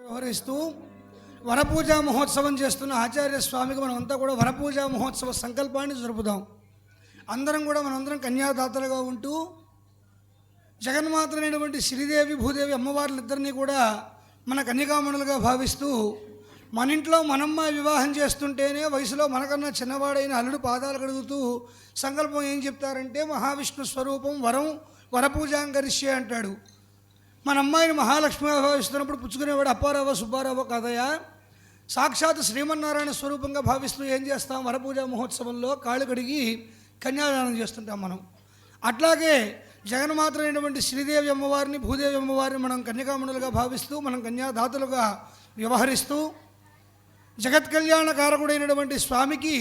వ్యవహరిస్తూ వరపూజా మహోత్సవం చేస్తున్న ఆచార్య స్వామికి మనమంతా కూడా వరపూజా మహోత్సవ సంకల్పాన్ని జరుపుదాం. అందరం కూడా మనందరం కన్యాదాతలుగా ఉంటూ జగన్మాతలైనటువంటి శ్రీదేవి భూదేవి అమ్మవార్లిద్దరినీ కూడా మన కన్యకామణులుగా భావిస్తూ మన ఇంట్లో మనమ్మ వివాహం చేస్తుంటేనే వయసులో మనకన్నా చిన్నవాడైన అల్లుడు పాదాలు కడుగుతూ సంకల్పం ఏం చెప్తారంటే మహావిష్ణు స్వరూపం వరపూజాంకరిష్యే అంటాడు. మన అమ్మాయిని మహాలక్ష్మిగా భావిస్తున్నప్పుడు పుచ్చుకునేవాడు అప్పారావో సుబ్బారావో కాదయా, సాక్షాత్ శ్రీమన్నారాయణ స్వరూపంగా భావిస్తూ ఏం చేస్తాం, వరపూజ మహోత్సవంలో కాళ్ళు కడిగి కన్యాదానం చేస్తుంటాం మనం. అట్లాగే జగన్మాత అయినటువంటి శ్రీదేవి అమ్మవారిని, భూదేవి అమ్మవారిని మనం కన్యకామణులుగా భావిస్తూ మనం కన్యాదాతలుగా వ్యవహరిస్తూ జగత్ కళ్యాణ కారకుడైనటువంటి స్వామికి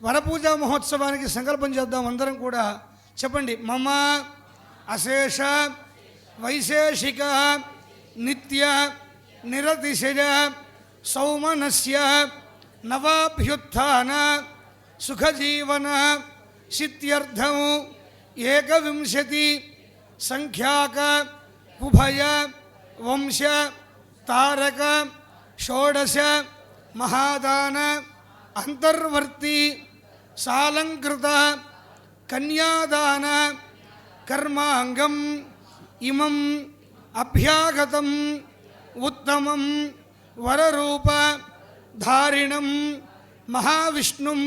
వరపూజా మహోత్సవానికి సంకల్పం చేద్దాం అందరం కూడా. చెప్పండి. మమ అశేష వైశేషిక నిత్య నిరతిశయ సౌమనస్య నవాభ్యుత్థాన సుఖజీవన సిద్ధ్యర్థం 21 సంఖ్యాక ఉభయ వంశ తారక షోడశ మహాదాన అంతర్వర్తి సాలంకృత కన్యాదాన కర్మాంగం ఇమం అభ్యాగతం ఉత్తమం వరరూప ధారిణం మహావిష్ణుం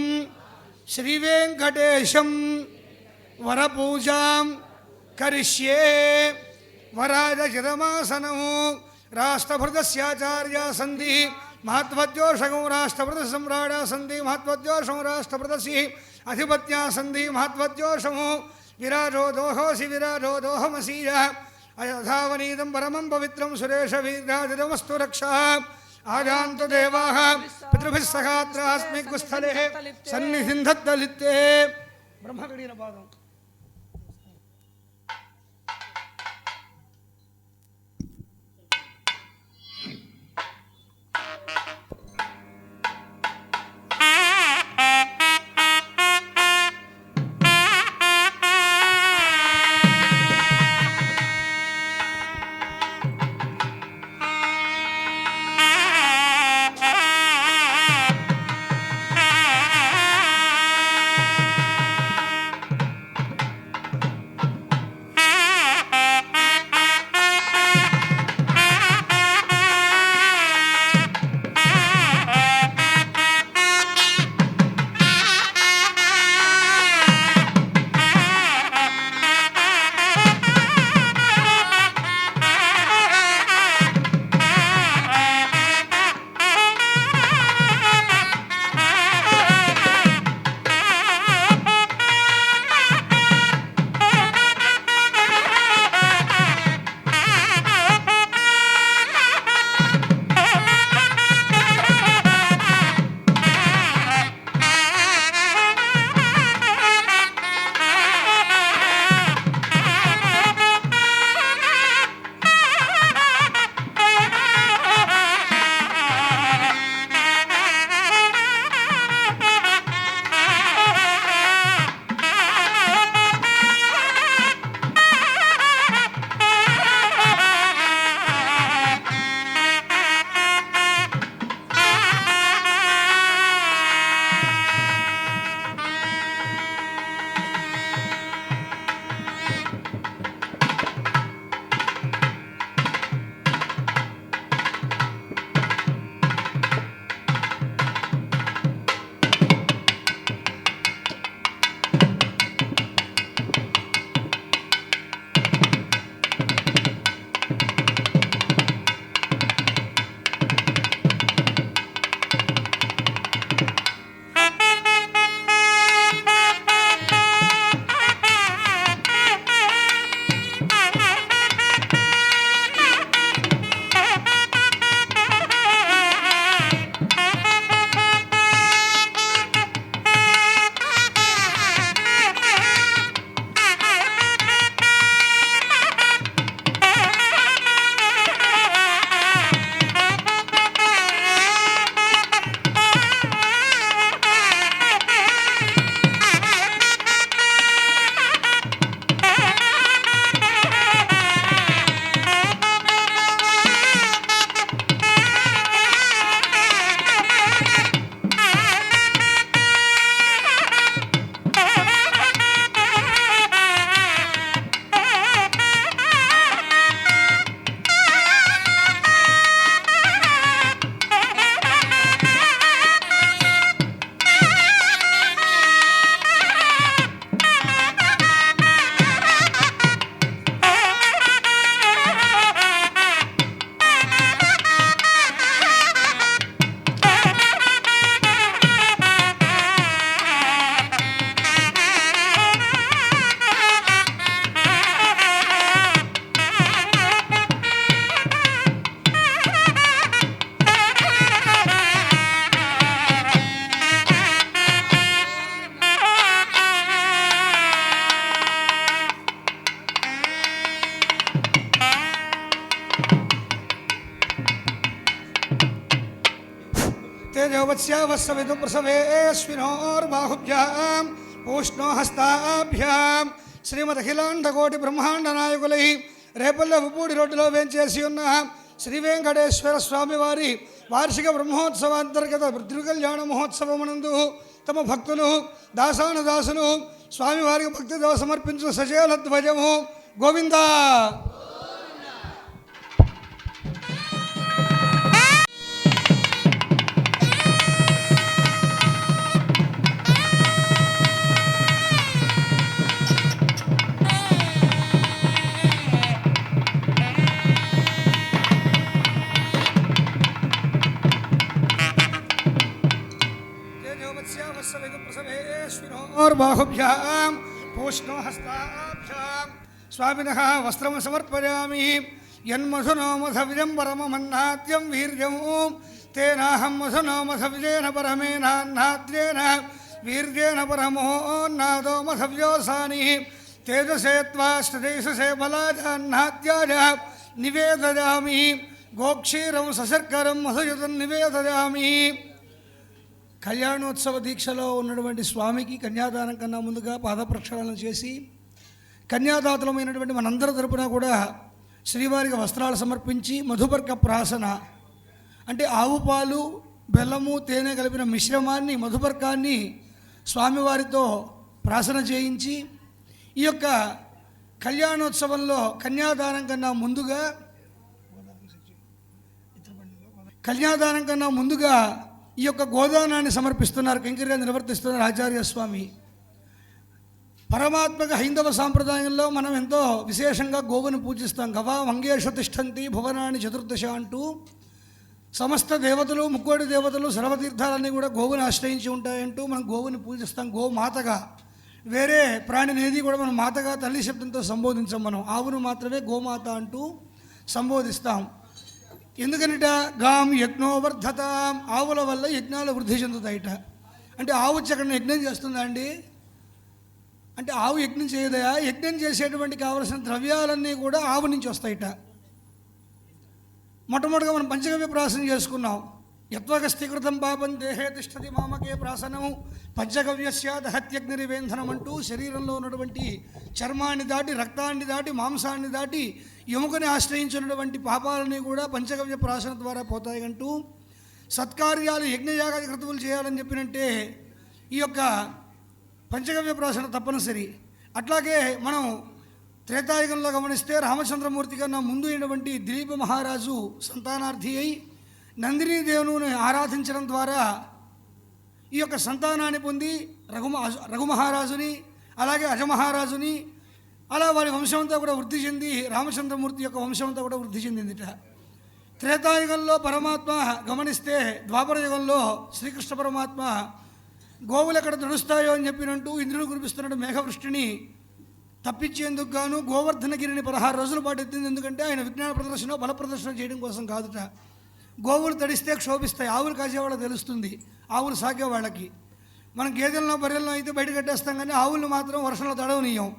శ్రీవేంకటేశం వరపూజాం కరిష్యే. వరాజచిరమాసనం రాష్ట్రభృతస్యాచార్య సంధి మహత్వద్యోషగం రాష్ట్రభృత సమ్రాడ సంధి మహత్వద్యోషం రాష్ట్రభృతసి అధిపత్యా సంధి మహత్వద్యోషము విరాజో దోహోసి విరాజో దోహమసీయ అయథావనీదం పరమం పవిత్రం సురేష వీరాజమస్తు రక్ష. ఆజాంతు దేవాః పితృభిः సహాత్రాస్మిక్ స్థలే సన్నిధిం దత్తలిత్తే. బ్రహ్మగడిన పాదం. తేజోవత్స్యావస్సవిదు ప్రసవేశ్వినోర్బాహుభ్యాం పూష్ణో హస్తాభ్యాం శ్రీమదఖిలాండకోటి బ్రహ్మాండ నాయకులై రేపల్ల ఉప్పూడి రోడ్డులో వేంచేసి ఉన్న శ్రీ వెంకటేశ్వర స్వామివారి వార్షిక బ్రహ్మోత్సవాంతర్గత పితృకళ్యాణ మహోత్సవమునందు తమ భక్తులు దాసానుదాసులు స్వామివారికి భక్తితో సమర్పించు సజేల ధ్వజము గోవిందా. బాహుభ్యాం పూష్ణో హస్తాభ్యాం స్వామినః వస్త్రం సమర్పయామి యన్మధునో మధవిజం పరమమన్నాద్యం వీర్యం తేనాహం మధునో మధవిజేన పరమేనాన్నాద్యేన వీర్యేణ పరమోన్నాదో మధవ్యోసాని తేజసే త్వాష్టదేశసే బలాజాన్నాద్యాజ నివేదయామి గోక్షీరం సశర్కరం మధుయుతం నివేదయామి. కళ్యాణోత్సవ దీక్షలో ఉన్నటువంటి స్వామికి కన్యాదానం కన్నా ముందుగా పాదప్రక్షాళన చేసి కన్యాదాతలమైనటువంటి మనందరి తరపున కూడా శ్రీవారికి వస్త్రాలు సమర్పించి మధుపర్క ప్రాసన అంటే ఆవు పాలు బెల్లము తేనె కలిపిన మిశ్రమాన్ని మధుపర్కాన్ని స్వామివారితో ప్రాసన చేయించి ఈ యొక్క కళ్యాణోత్సవంలో కన్యాదానం కన్నా ముందుగా ఈ యొక్క గోదానాన్ని సమర్పిస్తున్నారు, కింకర్గా నిర్వర్తిస్తున్నారు ఆచార్య స్వామి. పరమాత్మక హైందవ సాంప్రదాయంలో మనం ఎంతో విశేషంగా గోవుని పూజిస్తాం. గవా వంగేషు తిష్టంతి భువనాన్ని చతుర్దశ అంటూ సమస్త దేవతలు ముక్కోటి దేవతలు సర్వతీర్థాలన్నీ కూడా గోవుని ఆశ్రయించి ఉంటాయంటూ మనం గోవుని పూజిస్తాం. గోమాతగా వేరే ప్రాణినేది కూడా మనం మాతగా తల్లి శబ్దంతో సంబోధించాం. మనం ఆవును మాత్రమే గోమాత అంటూ సంబోధిస్తాం. ఎందుకనిట గాం యజ్ఞో వర్ధతాం, ఆవుల వల్ల యజ్ఞాలు వృద్ధి చెందుతాయిట. అంటే ఆవు చక్కని యజ్ఞం చేస్తుందా అండి అంటే ఆవు యజ్ఞం చేయదయా? యజ్ఞం చేసేటువంటి కావలసిన ద్రవ్యాలన్నీ కూడా ఆవు నుంచి వస్తాయిట. మొట్టమొదటిగా మనం పంచగవ్య ప్రాసన చేసుకున్నాం. యత్వగస్థీకృతం పాపం దేహే తిష్టతి మామకే ప్రాసనం పంచగవ్యస్య దహత్యగ్నిరివేంధనం అంటూ శరీరంలో ఉన్నటువంటి చర్మాన్ని దాటి రక్తాన్ని దాటి మాంసాన్ని దాటి ఎముకని ఆశ్రయించినటువంటి పాపాలని కూడా పంచగవ్య ప్రాసన ద్వారా పోతాయి అంటూ సత్కార్యాలు యజ్ఞయాగాది క్రతువులు చేయాలని చెప్పినంటే ఈ యొక్క పంచగవ్య ప్రాసన తప్పనిసరి. అట్లాగే మనం త్రేతాయుగంలో గమనిస్తే రామచంద్రమూర్తి కన్నా ముందు అయినటువంటి దిలీప మహారాజు సంతానార్థి అయి నందినీ దేవుని ఆరాధించడం ద్వారా ఈ యొక్క సంతానాన్ని పొంది రఘుమహారాజుని అలాగే అజమహారాజుని అలా వారి వంశమంతా కూడా వృద్ధి చెంది రామచంద్రమూర్తి యొక్క వంశమంతా కూడా వృద్ధి చెందిందిట. త్రేతాయుగంలో పరమాత్మ గమనిస్తే ద్వాపర యుగంలో శ్రీకృష్ణ పరమాత్మ గోవులు ఎక్కడ నడుస్తాయో అని చెప్పినట్టు ఇంద్రుడు కురిపిస్తున్నట్టు మేఘవృష్టిని తప్పించేందుకు గాను గోవర్ధనగిరిని 16 రోజుల పాటు ఎత్తింది. ఎందుకంటే ఆయన విజ్ఞాన ప్రదర్శన బల ప్రదర్శన చేయడం కోసం కాదుట. గోవులు తడిస్తే క్షోభిస్తాయి, ఆవులు కాసేవాళ్ళకి తెలుస్తుంది, ఆవులు సాకే వాళ్ళకి. మనం గేదెలను బర్రెలను అయితే బయట కట్టేస్తాం, కానీ ఆవులు మాత్రం వర్షంలో తడవనీయం.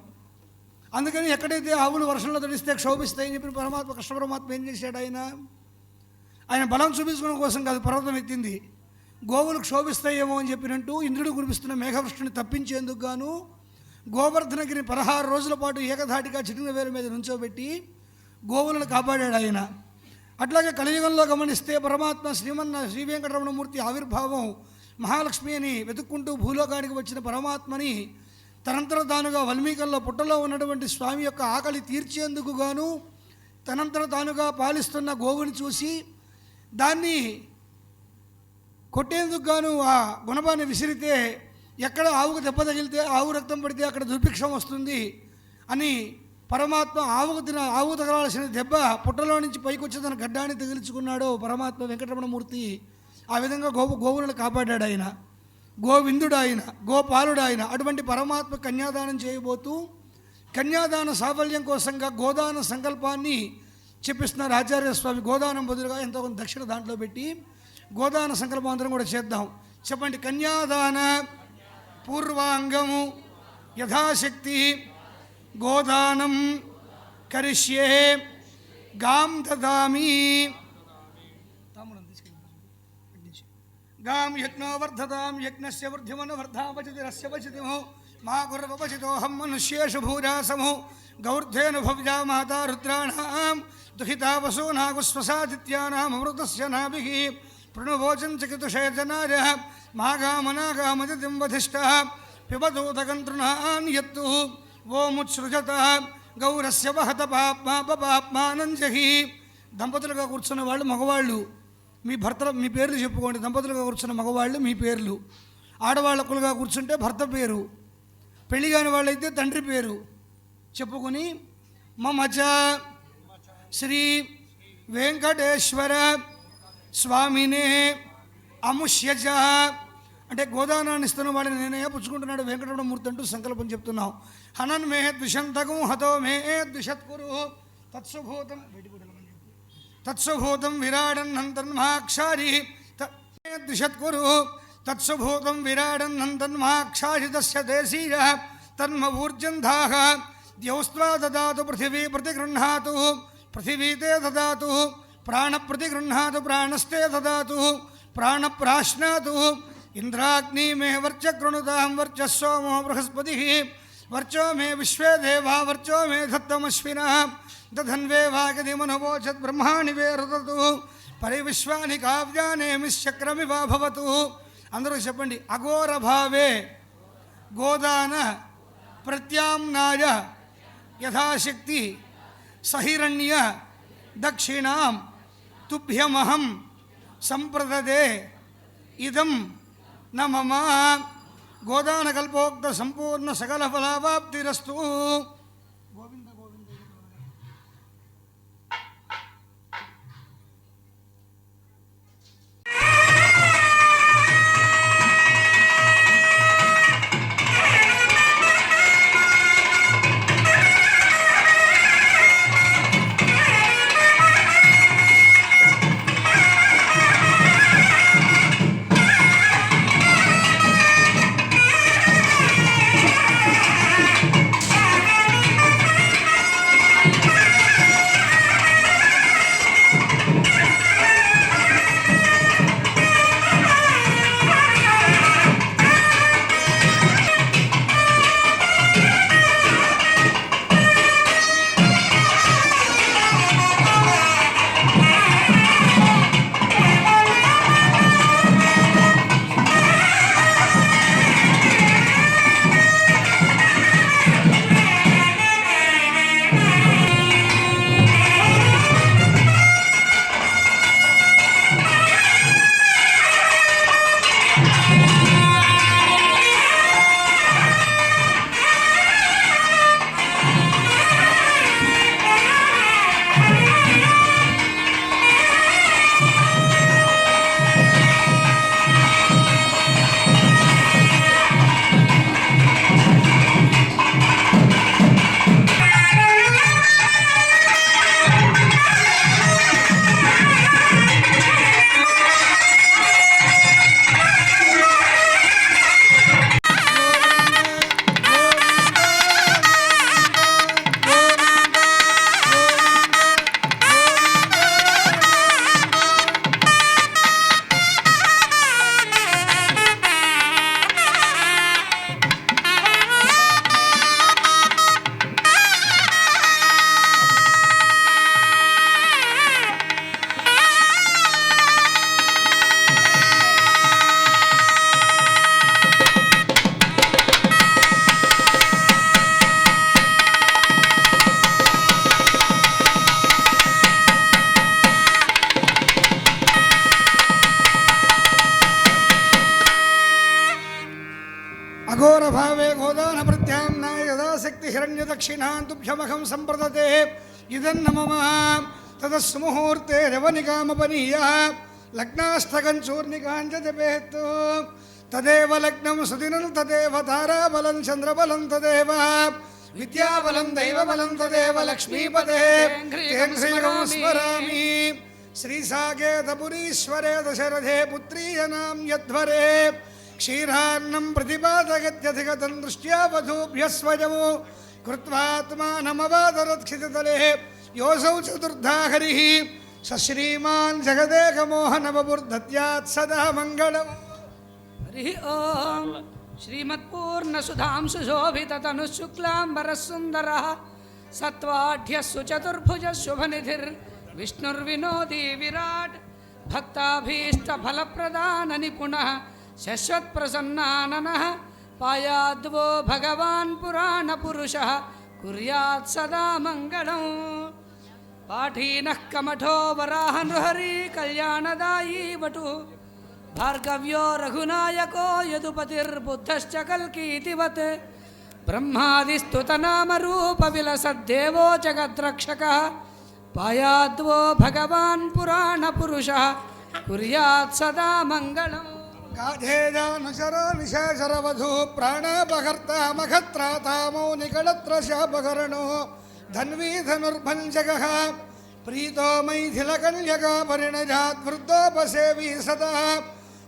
అందుకని ఎక్కడైతే ఆవులు వర్షంలో తడిస్తే క్షోభిస్తాయని చెప్పిన పరమాత్మ కృష్ణ పరమాత్మ ఏం చేశాడు? ఆయన బలం చూపించుకోవడం కోసం కాదు పర్వతం ఎత్తింది. గోవులు క్షోభిస్తాయేమో అని చెప్పినట్టు ఇంద్రుడు కురిపిస్తున్న మేఘవృష్టిని తప్పించేందుకు గాను గోవర్ధనగిరిని 16 రోజుల పాటు ఏకధాటిగా చిటిన వేల మీద నుంచోబెట్టి గోవులను కాపాడాడు ఆయన. అట్లాగే కలియుగంలో గమనిస్తే పరమాత్మ శ్రీ వెంకటరమణమూర్తి ఆవిర్భావం మహాలక్ష్మి అని వెతుక్కుంటూ భూలోకానికి వచ్చిన పరమాత్మని తనంతర తానుగా వల్మీకంలో పుట్టలో ఉన్నటువంటి స్వామి యొక్క ఆకలి తీర్చేందుకు గాను తనంతర తానుగా పాలిస్తున్న గోవుని చూసి దాన్ని కొట్టేందుకు గాను ఆ గుణపాన్ని విసిరితే ఎక్కడ ఆవుకు దెబ్బ తగిలితే ఆవు రక్తం పడితే అక్కడ దుర్భిక్షం వస్తుంది అని పరమాత్మ ఆవు తగలాల్సిన దెబ్బ పుట్టలో నుంచి పైకి వచ్చి తన గడ్డాన్ని తగిలించుకున్నాడో పరమాత్మ వెంకటరమణమూర్తి. ఆ విధంగా గోవులను కాపాడాడు ఆయన, గోవిందుడు ఆయన, గోపాలుడు ఆయన. అటువంటి పరమాత్మ కన్యాదానం చేయబోతూ కన్యాదాన సాఫల్యం కోసంగా గోదాన సంకల్పాన్ని చెప్పిస్తున్నారు ఆచార్య స్వామి. గోదానం బదులుగా ఎంతో కొంత దక్షిణ దాంట్లో పెట్టి గోదాన సంకల్పం అందరం కూడా చేద్దాం. చెప్పండి. కన్యాదాన పూర్వాంగము యథాశక్తి గోదానం కరిష్యే గాం దదామి गां यज्ञो वर्धतां यज्ञस्य वृद्धिमनुवर्धावचितिरस्य वचितिमो मा गुर्ववचितोऽहं मनुष्येषु भूजासमो गौर्धेन भव्या माता रुद्राणां दुहिता वसूनागुस्वसादित्यानामृतस्य नाभिः प्रणुवोचं चिकितुषे जनाय मागामनागामदितिं वधिष्ठः पिबदूतगन्तॄणान् यत्तु ఓముత్సృజతః గౌరస్య వహత పాప్మా పపాప్మానం జహి. దంపతులుగా కూర్చున్న వాళ్ళు మగవాళ్ళు మీ భర్త మీ పేర్లు చెప్పుకోండి. దంపతులుగా కూర్చున్న మగవాళ్ళు మీ పేర్లు, ఆడవాళ్ళకులుగా కూర్చుంటే భర్త పేరు, పెళ్లి కాని వాళ్ళైతే తండ్రి పేరు చెప్పుకొని మమచ శ్రీ వెంకటేశ్వర స్వామినే అముష్యచ అంటే గోదానాన్ని ఇస్తున్న వాడిని నేనే పుచ్చుకుంటున్నాడు వెంకటరమణమూర్తి అంటూ సంకల్పం చెప్తున్నాం. హనన్ మే ద్విషంతకం హతో మే ద్విషత్కురు తత్సుభూతం విరాడన్నంతన్మాక్షారి ద్విషత్కురు తత్సుభూతం విరాడన్నంతన్మాక్షారి తస్య దేశీయ తన్మ ఊర్జంధాః ద్యౌస్త్వా దదాతు పృథివీ ప్రతిగృహ్ణాతు పృథివీ తే దదాతు ప్రాణ ప్రతిగృహ్ణాతు ప్రాణస్తే దదాతు ప్రాణప్రాశ్నాతు ఇంద్రాగ్ని మే వర్చ కృణుతాం వర్చ సోమో బృహస్పతి వర్చో మే విశ్వే దేవా వర్చో మే దత్తమశ్విన దధన్వే వాగది మనవోచత్ బ్రహ్మాణి వేరుదతు పరివిశ్వాని కావ్యానేమిశ్చక్రమివ భవతు. అందరూ చెప్పండి. అఘోర భావే గోదాన ప్రత్యామ్నాయ యథాశక్తి సహిరణ్య దక్షిణాం తుభ్యమహం సంప్రదదే ఇదం న మమ. గోదాన కల్పోక్త సంపూర్ణ సకల ఫలావాప్తిరస్తు. గోవింద గోవింద. అఘోర భావే గోదాన ప్రత్యామ్నాయ యథాశక్తి హిరణ్య దక్షిణాన్ తుభ్యమహం సంప్రదతే ఇదన్న మమ. తదస్సు ముహూర్తే రవనికామపనీయ లగ్నాస్థగం చూర్ణికాంచ జపేత్. తదేవ లగ్నం సుదినం తదేవ తారాబలం చంద్రబలం తదేవ విద్యాబలం దైవబలం తదేవ లక్ష్మీపదే శ్రీగం స్మరామి. శ్రీసాకేతపురీశ్వరే దశరథే పుత్రీయనాం యధ్వరే క్షీరాన్నం ప్రతిపాదగత్యధిగతం దృష్ట్యా వధూభ్యः స్వయము కృత్వాత్మానమవాదరత్క్షితతలే యోసౌ చతుర్థా హరిః సశ్రీమాన్ జగదేకమోహనవబుర్దద్యాత్ సదా మంగళం. హరి ఓం శ్రీమత్పూర్ణసుధాంశు శోభితతనుశుక్లాంబరసుందరः సత్వాఢ్యస్సు చతుర్భుజः శుభనిధిర్ విష్ణుర్వినోదీ విరాట్ భక్తాభీష్టఫలప్రదాన నిపుణः శశ్వత్ప్రసన్నాననः పాయాద్వో భగవాన్ పురాణపురుషः కుర్యాత్ సదా మంగళం. పాఠీనః కమఠో వరాహనృహరి కళ్యాణదాయీ వటు భార్గవ్యో రఘునాయకో యదుపతిర్బుద్ధశ్చ కల్కీతివత్ బ్రహ్మాదిస్తుతనామరూప విలసద్దేవో జగద్రక్షకः పాయాద్వో భగవాన్ పురాణపురుషः కుర్యాత్ సదా మంగళం. గాధేజానుశరో నిశేషరవధూ ప్రాణాపహర్త మఖత్రాతామో నికళత్ర శాపకరణో ధన్వీ ధనుర్భంజకః ప్రీతో మైథిలకన్యకా పరిణజాద్వృద్ధోపసేవీ సదా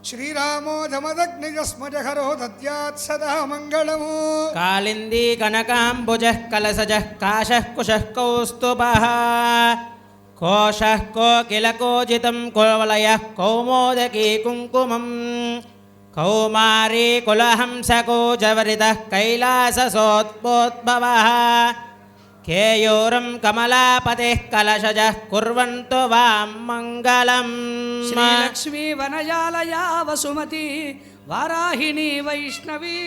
శ్రీరామో జమదగ్నిజస్మజహరో దద్యాత్ సదా మంగళము. కాళిందీ కనకాంబుజః కలసజః కాశః కుశః కౌస్తుభः కోశః కోకిలకోజితం కువలయః కౌమోదకీ కుంకుమం కౌమారీ కులహంసకోజవరితః కైలాససోత్పోద్భవः కేయూరం కమలాపతిః కలశజః కుర్వంతు వాం మంగళం. శ్రీలక్ష్మీ వనజాలయా వసుమతి వారాహిణి వైష్ణవి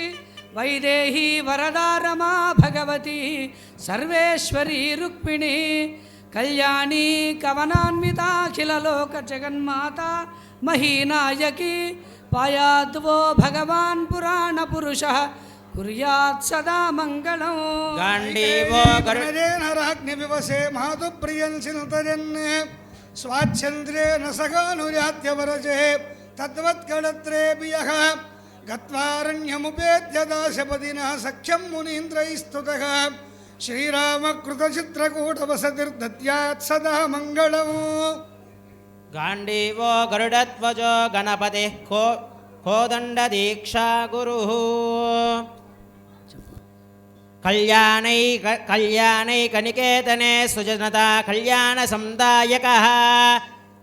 వైదేహీ వరదా రమా భగవతి సర్వేశ్వరీ రుక్మిణి కళ్యాణీ కవనాన్వితాఖిలలోక జగన్మాత మహీనాయకి పాయాద్వో భగవాన్ పురాణపురుషः కుర్యాత్ సదా మంగళం. గాంధీవో గణజేన రాజ్ఞి వివసే మాతు ప్రియం చింతయన్ స్వాచ్ఛంద్రేణ సగానుజాత్యవరజే తద్వత్కళత్రేపి యః గత్వారణ్యముపేత్య దాశపదినః సఖ్యం మునీంద్రైస్తుతః శ్రీరామకృతచిత్రకూటవసతిర్దద్యాత్ సదా మంగళము. గాంధీవో గరుడధ్వజో గణపతిః కోదండదీక్షా గురుః కళ్యాణైకనికేతనే సుజనతా కళ్యాణసందాయకः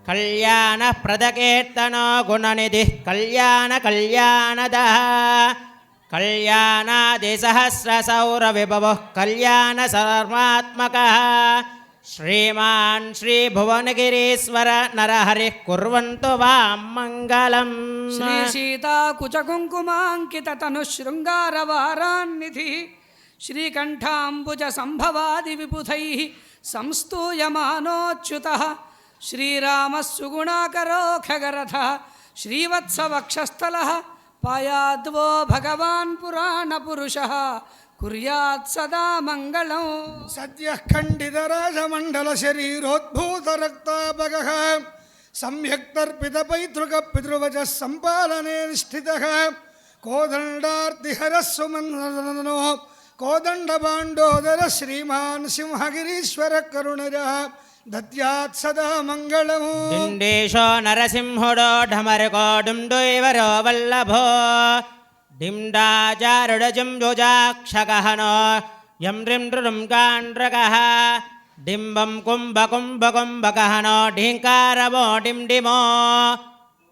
కళ్యాణప్రదకీర్తనో గుణనిధిః కళ్యాణదः కళ్యాణాదిసహస్రసౌరవిభవః కళ్యాణసర్వాత్మకः శ్రీమాన్ శ్రీభువనగిరీశ్వర నరహరిః కుర్వంతు వాం మంగళం. శ్రీ సీతా కుచకుంకుమాంకిత తను శృంగారవారాన్నిధి శ్రీకంఠాంబుజ సంభవాది విబుధై సంస్తూయమానోచ్యుతః శ్రీరామः సుగుణాకరో ఖగరథः శ్రీవత్సవక్షస్థలः పాయాద్వో భగవాన్ పురాణపురుషः కుర్యాత్ సదా మంగళం. సద్యః ఖండితరాజమండల శరీరోద్భూతరక్తాపగః సంయుక్తర్పితపైతృక పితృవచः సంపాలనే నిష్ఠితः కోదండార్తిహరः సుమనో కోదండపాండోదర శ్రీమాన్ సింహగిరీశ్వర కరుణజः దద్యాత్ సదా మంగళము. డిండేశో నరసింహుడో ఢమరుకో డుండుైవరో వల్లభో డిండాచారుడజంబుజాక్షగహనో యం రిం కాండ్రగః డింబం కుంభకుంభకుంభగహనో ఢీంకారవో డిండిమో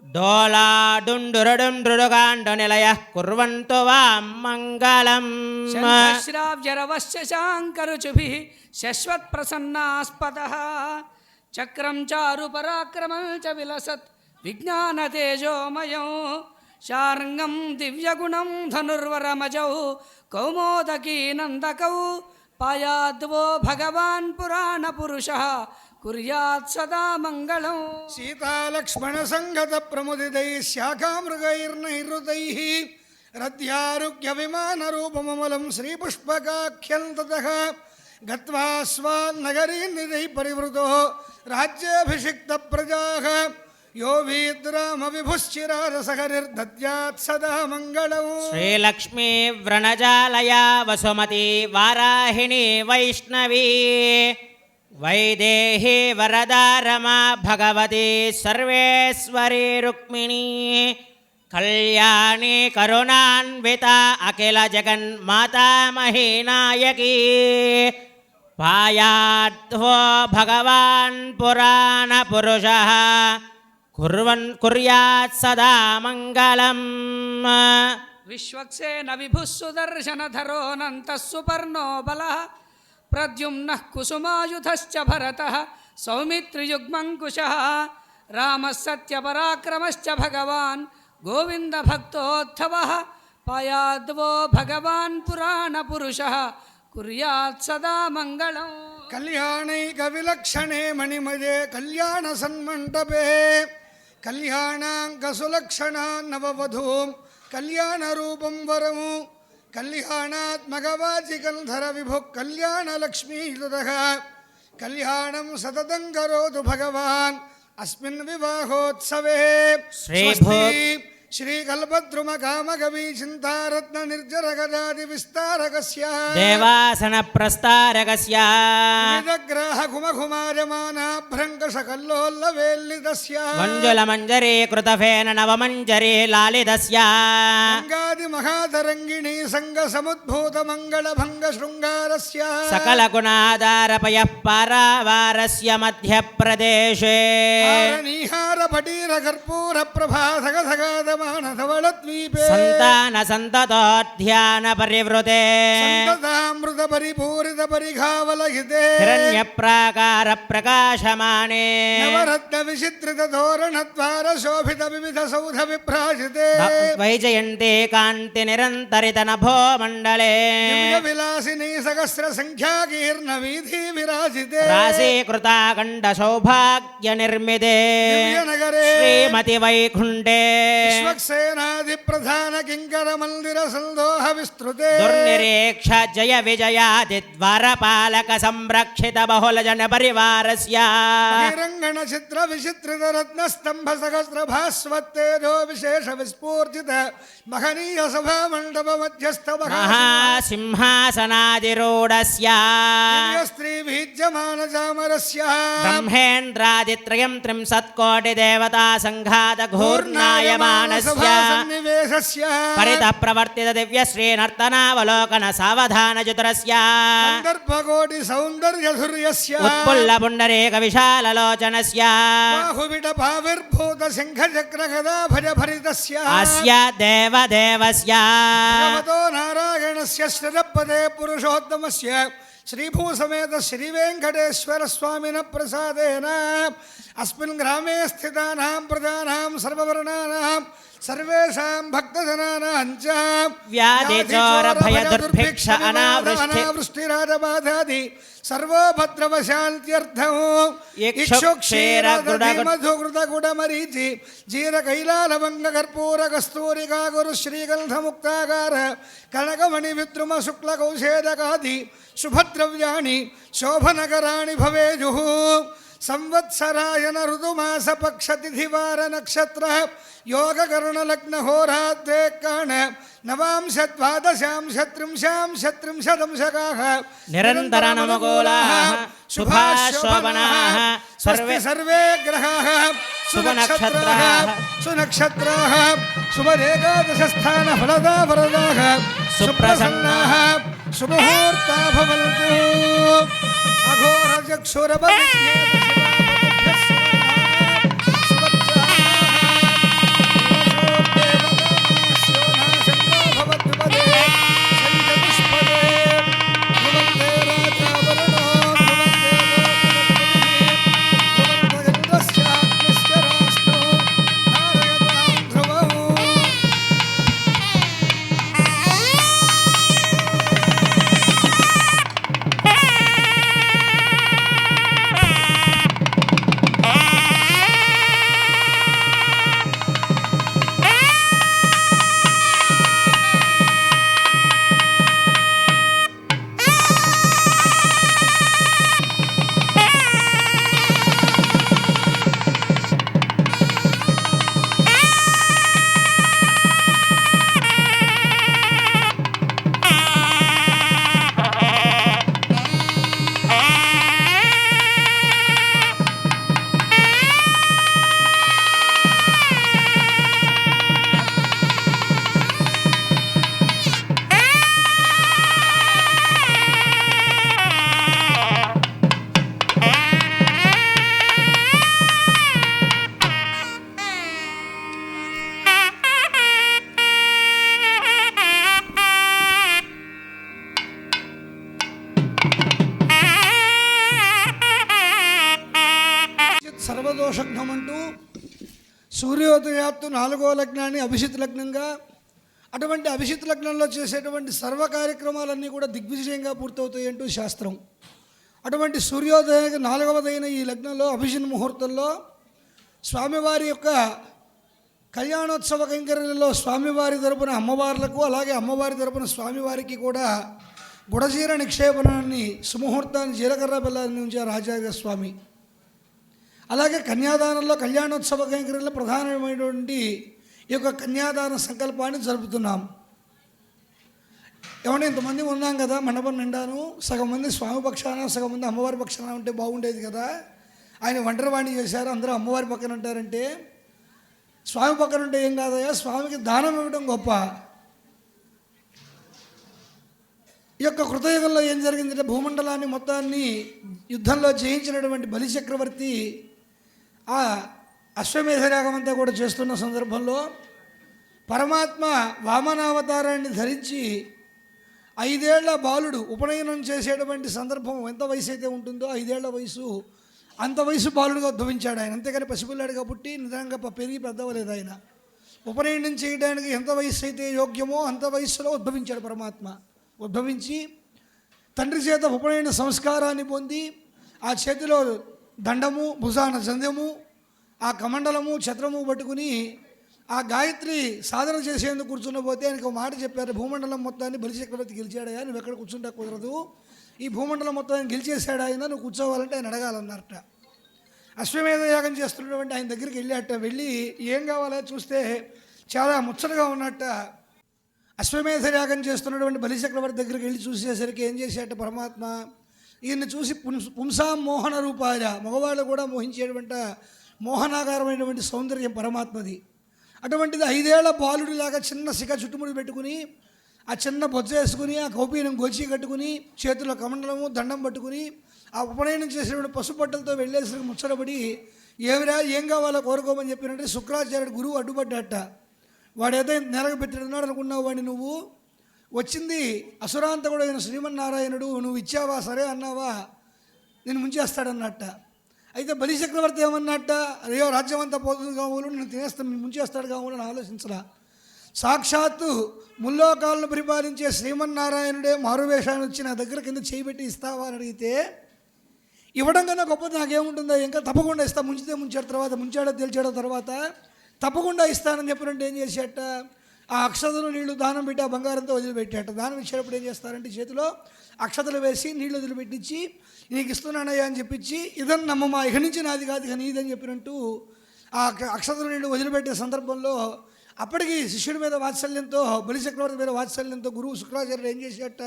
డోలా డుండురుడుండ్రుడుగాండు నిలయః కుర్వంతు వాం మంగళం. శంఖశ్రావ్యరవశ్యశాంకరుచుభిః శశ్వత్ప్రసన్నాస్పదः చక్రం చారు పరాక్రమం చ విలసత్ విజ్ఞానతేజోమయం శార్ంగం దివ్యగుణం ధనుర్వరమజౌ కౌమోదకీ నందకౌ పాయాద్వో భగవాన్ పురాణపురుషः కుర్యాత్ సదా మంగళం. సీతాలక్ష్మణ సంగత ప్రముదితై శాఖామృగైర్నైరుతైః రథ్యారుగ్య విమాన రూపమమలం శ్రీపుష్పకాఖ్యం తతః గత్వా స్వాన్నగరీర్నిధై పరివృతో రాజ్యాభిషిక్త ప్రజాః యో వీద్రామ విభుశ్చిరారసహరిర్దద్యాత్ సదా మంగళం. శ్రీలక్ష్మీ వ్రణజాలయా వసుమతి వారాహిణి వైష్ణవీ వైదేహీ వరదా రమా భగవతి సర్వేశ్వరీ రుక్మిణీ కళ్యాణి కరుణాన్విత అఖిల జగన్మాతా మహీనాయకీ पायाद्वो भगवान् पुराणपुरुषः कुर्यात् सदा मङ्गलम् विश्वक्सेन विभुः सुदर्शनधरोऽनन्तः सुपर्णो बलः प्रद्युम्नः कुसुमायुधश्च भरतः सौमित्रियुग्मङ्कुशः रामः सत्यपराक्रमश्च भगवान् गोविन्दभक्तोत्थवः पायाद्वो भगवान् पुराणपुरुषः कुर्यात् सदा मङ्गलम् कल्याणैकविलक्षणे मणिमये कल्याणसन्मण्डपे कल्याणाङ्कसुलक्षणा नववधूं कल्याणरूपं वरमु कल्याणात्मकवाचिकन्धर विभुः कल्याणलक्ष्मीयुतः कल्याणं सततं करोतु भगवान् अस्मिन् विवाहोत्सवे श्रीभूत् श्रीकल्पद्रुमकामकवि चिन्तारत्न निर्जरगजादि विस्तारकस्य देवासनप्रस्तारकस्य विदग्राह घुमघुमार्यमानाभ्रङ्कशकल्लोल्लवेल्लितस्य मञ्जुलमञ्जरीकृतफेन नवमञ्जरी लालितस्य गङ्गादिमहातरङ्गिणी सङ्गसमुद्भूतमङ्गलभङ्गशृङ्गारस्य सकलगुणाधारपयः पारावारस्य मध्यप्रदेशे हारनीहारभटीरकर्पूरप्रभासगसगादमानधवलद्वीपे सन्तानसन्ततोऽध्यानपरिवृते सन्ततामृतपरिपूरितपरिघावलहिते हिरण्यप्राकारप्रकाशमाने नवरत्नविचित्रिततोरणद्वारशोभितविविधसौधविभ्राजिते वैजयन्ते कान्तिनिरन्तरितनभो मण्डले दिव्यविलासिनी सहस्रसङ्ख्याकीर्णवीथी विराजिते राशीकृताखण्डसौभाग्यनिर्मिते दिव्यनगरे श्रीमतिवैकुण्ठे विश्वक्सेनादिप्रधान किङ्कर मन्दिर सन्दोह विस्तृते दुर्निरीक्ष जय विजयादिद्वारपालक संरक्षित बहुलजन परिवारस्य रङ्गण चित्र विचित्रित रत्न स्तंभ सहस्र भास्वत्तेजो विशेष विस्फूर्जित महनीय सभा मंडप मध्यस्थ महासिंहासनादिरूढस्य स्त्री भीज्यमान चामरस्य ब्रह्मेन्द्रादित्रयं त्रिंशत्कोटि देवता संघात घूर्णायमानस्य सन्निवेशस्य परितः प्रवर्तित दिव्य श्री नर्तनावलोकन सावधान चतुरस्य संदर्भकोटि सौन्दर्य धुर्यस्य उत्पुल्ल पुण्डरीक विशाललोचनस्य बाहुविडभाविर्भूत शंख चक्र गदा भज भरितस्य अस्य देवदेवस्य भगवतो नारायणस्य श्रीरपदे पुरुषोत्तमस्य श्रीभूसमेत श्रीवेङ्कटेश्वर स्वामिनः प्रसादेन अस्मिन् ग्रामे स्थितानां प्रजानां सर्ववर्णानां सर्वेषां भक्तजनानां च व्याधिचोरभयदुर्भिक्ष अनावृष्टिराजबाधादि सर्वोपद्रवशान्त्यर्थम् इक्षुक्षीरमधुकृतकुडमरीचि जीरकैलालवङ्गकर्पूरकस्तूरिका गुरु श्रीगन्धमुक्ताकार कनकमणिविद्रुम शुक्लकौशेदकादि शुभद्रव्याणि शोभनकराणि भवेयुः संवत्सरायन ऋतुमास पक्षतिथिवार नक्षत्र योगकरणलग्न होरात्रे कर्ण नवांश द्वादशांश त्रिंशांश त्रिंशदंशकाः निरन्तरनमगोलाः शुभाः शोभनाः सर्वे ग्रहाः शुभनक्षत्राः सुनक्षत्राः शुभरेकादशस्थान फलदा वरदाः सुप्रसन्नाः शुभमुहूर्ता भवन्तु సర్వదోషఘ్నం అంటూ సూర్యోదయాత్తు 4వ లగ్నాన్ని అభిషిత్ లగ్నంగా, అటువంటి అభిషిత్ లగ్నంలో చేసేటువంటి సర్వ కార్యక్రమాలన్నీ కూడా దిగ్విజయంగా పూర్తవుతాయి అంటూ శాస్త్రం. అటువంటి సూర్యోదయ 4వదైన ఈ లగ్నంలో అభిషిత్ ముహూర్తంలో స్వామివారి యొక్క కళ్యాణోత్సవ కైంకర్యంలో స్వామివారి తరపున అమ్మవార్లకు, అలాగే అమ్మవారి తరపున స్వామివారికి కూడా గుడజీర నిక్షేపణాన్ని సుముహూర్తాన్ని జీలకర్ర బెల్లాన్ని ఉంచారు ఆచార్య స్వామి. అలాగే కన్యాదానంలో కళ్యాణోత్సవ కైంకర్యంలో ప్రధానమైనటువంటి ఈ యొక్క కన్యాదాన సంకల్పాన్ని జరుపుతున్నాం. ఏమంటే ఇంతమంది ఉన్నాం కదా మండపం నిండాను, సగం మంది స్వామి పక్షాన సగం మంది అమ్మవారి పక్షాన ఉంటే బాగుండేది కదా. ఆయన ఒంటరివాణి చేశారు, అందరూ అమ్మవారి పక్కన ఉంటారంటే స్వామి పక్కన ఉంటే ఏం కాదయ్యా, స్వామికి దానం ఇవ్వడం గొప్ప. ఈ యొక్క కృతయుగంలో ఏం జరిగిందంటే భూమండలాన్ని మొత్తాన్ని యుద్ధంలో జయించినటువంటి బలిచక్రవర్తి ఆ అశ్వమేధయాగం అంతా కూడా చేస్తున్న సందర్భంలో పరమాత్మ వామనావతారాన్ని ధరించి 5 ఏళ్ల బాలుడు ఉపనయనం చేసేటువంటి సందర్భం ఎంత వయసు అయితే ఉంటుందో 5 ఏళ్ల వయసు, అంత వయసు బాలుడుగా ఉద్భవించాడు ఆయన. అంతేగాని పసిపిల్లాడిగా పుట్టి నిజంగా పెరిగి పెద్దవలేదు ఆయన. ఉపనయనం చేయడానికి ఎంత వయసు అయితే యోగ్యమో అంత వయసులో ఉద్భవించాడు పరమాత్మ. ఉద్భవించి తండ్రి చేత ఉపనయన సంస్కారాన్ని పొంది ఆ చేతిలో దండము, భుజాన జంధ్యము, ఆ కమండలము, ఛత్రము పట్టుకుని ఆ గాయత్రి సాధన చేసేందుకు కూర్చున్న పోతే ఆయనకు ఒక మాట చెప్పారు, భూమండలం మొత్తాన్ని బలిచక్రవర్తి గెలిచాడయా, నువ్వు ఎక్కడ కూర్చుంటా కుదరదు, ఈ భూమండలం మొత్తాన్ని గెలిచేశాడు ఆయన, నువ్వు కూర్చోవాలంటే ఆయన అడగాలన్నారట. అశ్వమేధ యాగం చేస్తున్నటువంటి ఆయన దగ్గరికి వెళ్ళాట. వెళ్ళి ఏం కావాలో చూస్తే చాలా ముచ్చటగా ఉన్నట్ట. అశ్వమేధ యాగం చేస్తున్నటువంటి బలిచక్రవర్తి దగ్గరికి వెళ్ళి చూసేసరికి ఏం చేశాట పరమాత్మ, ఈయన్ని చూసి పుంసాం మోహన రూపాయ, మగవాళ్ళు కూడా మోహించేటువంటి మోహనాకారమైనటువంటి సౌందర్యం పరమాత్మది. అటువంటిది 5 ఏళ్ల బాలుడిలాగా చిన్న శిఖ చుట్టుముడి పెట్టుకుని, ఆ చిన్న బొజ్జ వేసుకుని, ఆ కౌపీనం గోచి కట్టుకుని, చేతిలో కమండలము దండం పట్టుకుని, ఆ ఉపనయనం చేసినటువంటి పసుపట్టలతో వెళ్ళేసరికి ముచ్చటపడి, ఏమిరా ఏం కావాలో కోరుకోమని చెప్పినట్టే శుక్రాచార్యుడు గురువు అడ్డుపడ్డాట. వాడేదో నెలకు పెట్టినాడు అనుకున్నావు, వాడిని నువ్వు వచ్చింది అసురాంతకుడు అయిన శ్రీమన్నారాయణుడు, నువ్వు ఇచ్చావా, సరే అన్నావా, నేను ముంచేస్తాడన్నట్ట. అయితే బలిచక్రవర్తి ఏమన్నట్ట, అయ్యో రాజ్యం అంతా పోతుంది కావులు, నేను తినేస్తాను, ముంచేస్తాడు కావులు అని ఆలోచించరా. సాక్షాత్తు ముల్లోకాలను పరిపాలించే శ్రీమన్నారాయణుడే మారువేషాన్ని వచ్చి నా దగ్గర కింద చేయబెట్టి ఇస్తావా అని అడిగితే, ఇవ్వడం కన్నా గొప్పది నాకేముంటుందో, ఇంకా తప్పకుండా ఇస్తా, ముంచితే ముంచాడు, తర్వాత ముంచాడో తెలిచాడో తర్వాత తప్పకుండా ఇస్తానని చెప్పినట్టు ఏం చేసేట, ఆ అక్షతలు నీళ్లు దానం పెట్టి ఆ బంగారంతో వదిలిపెట్టాట. దానం ఇచ్చేటప్పుడు ఏం చేస్తారంటే చేతిలో అక్షతలు వేసి నీళ్లు వదిలిపెట్టించి నీకు ఇస్తున్నానయ్యా అని చెప్పించి, ఇదని నమ్మమా, ఇక నుంచి నాది కాదు ఇక నీదని చెప్పినట్టు ఆ అక్షతలు నీళ్లు వదిలిపెట్టే సందర్భంలో అప్పటికి శిష్యుడి మీద వాత్సల్యంతో, బలిచక్రవర్తి మీద వాత్సల్యంతో గురువు శుక్రాచార్యుడు ఏం చేసేట,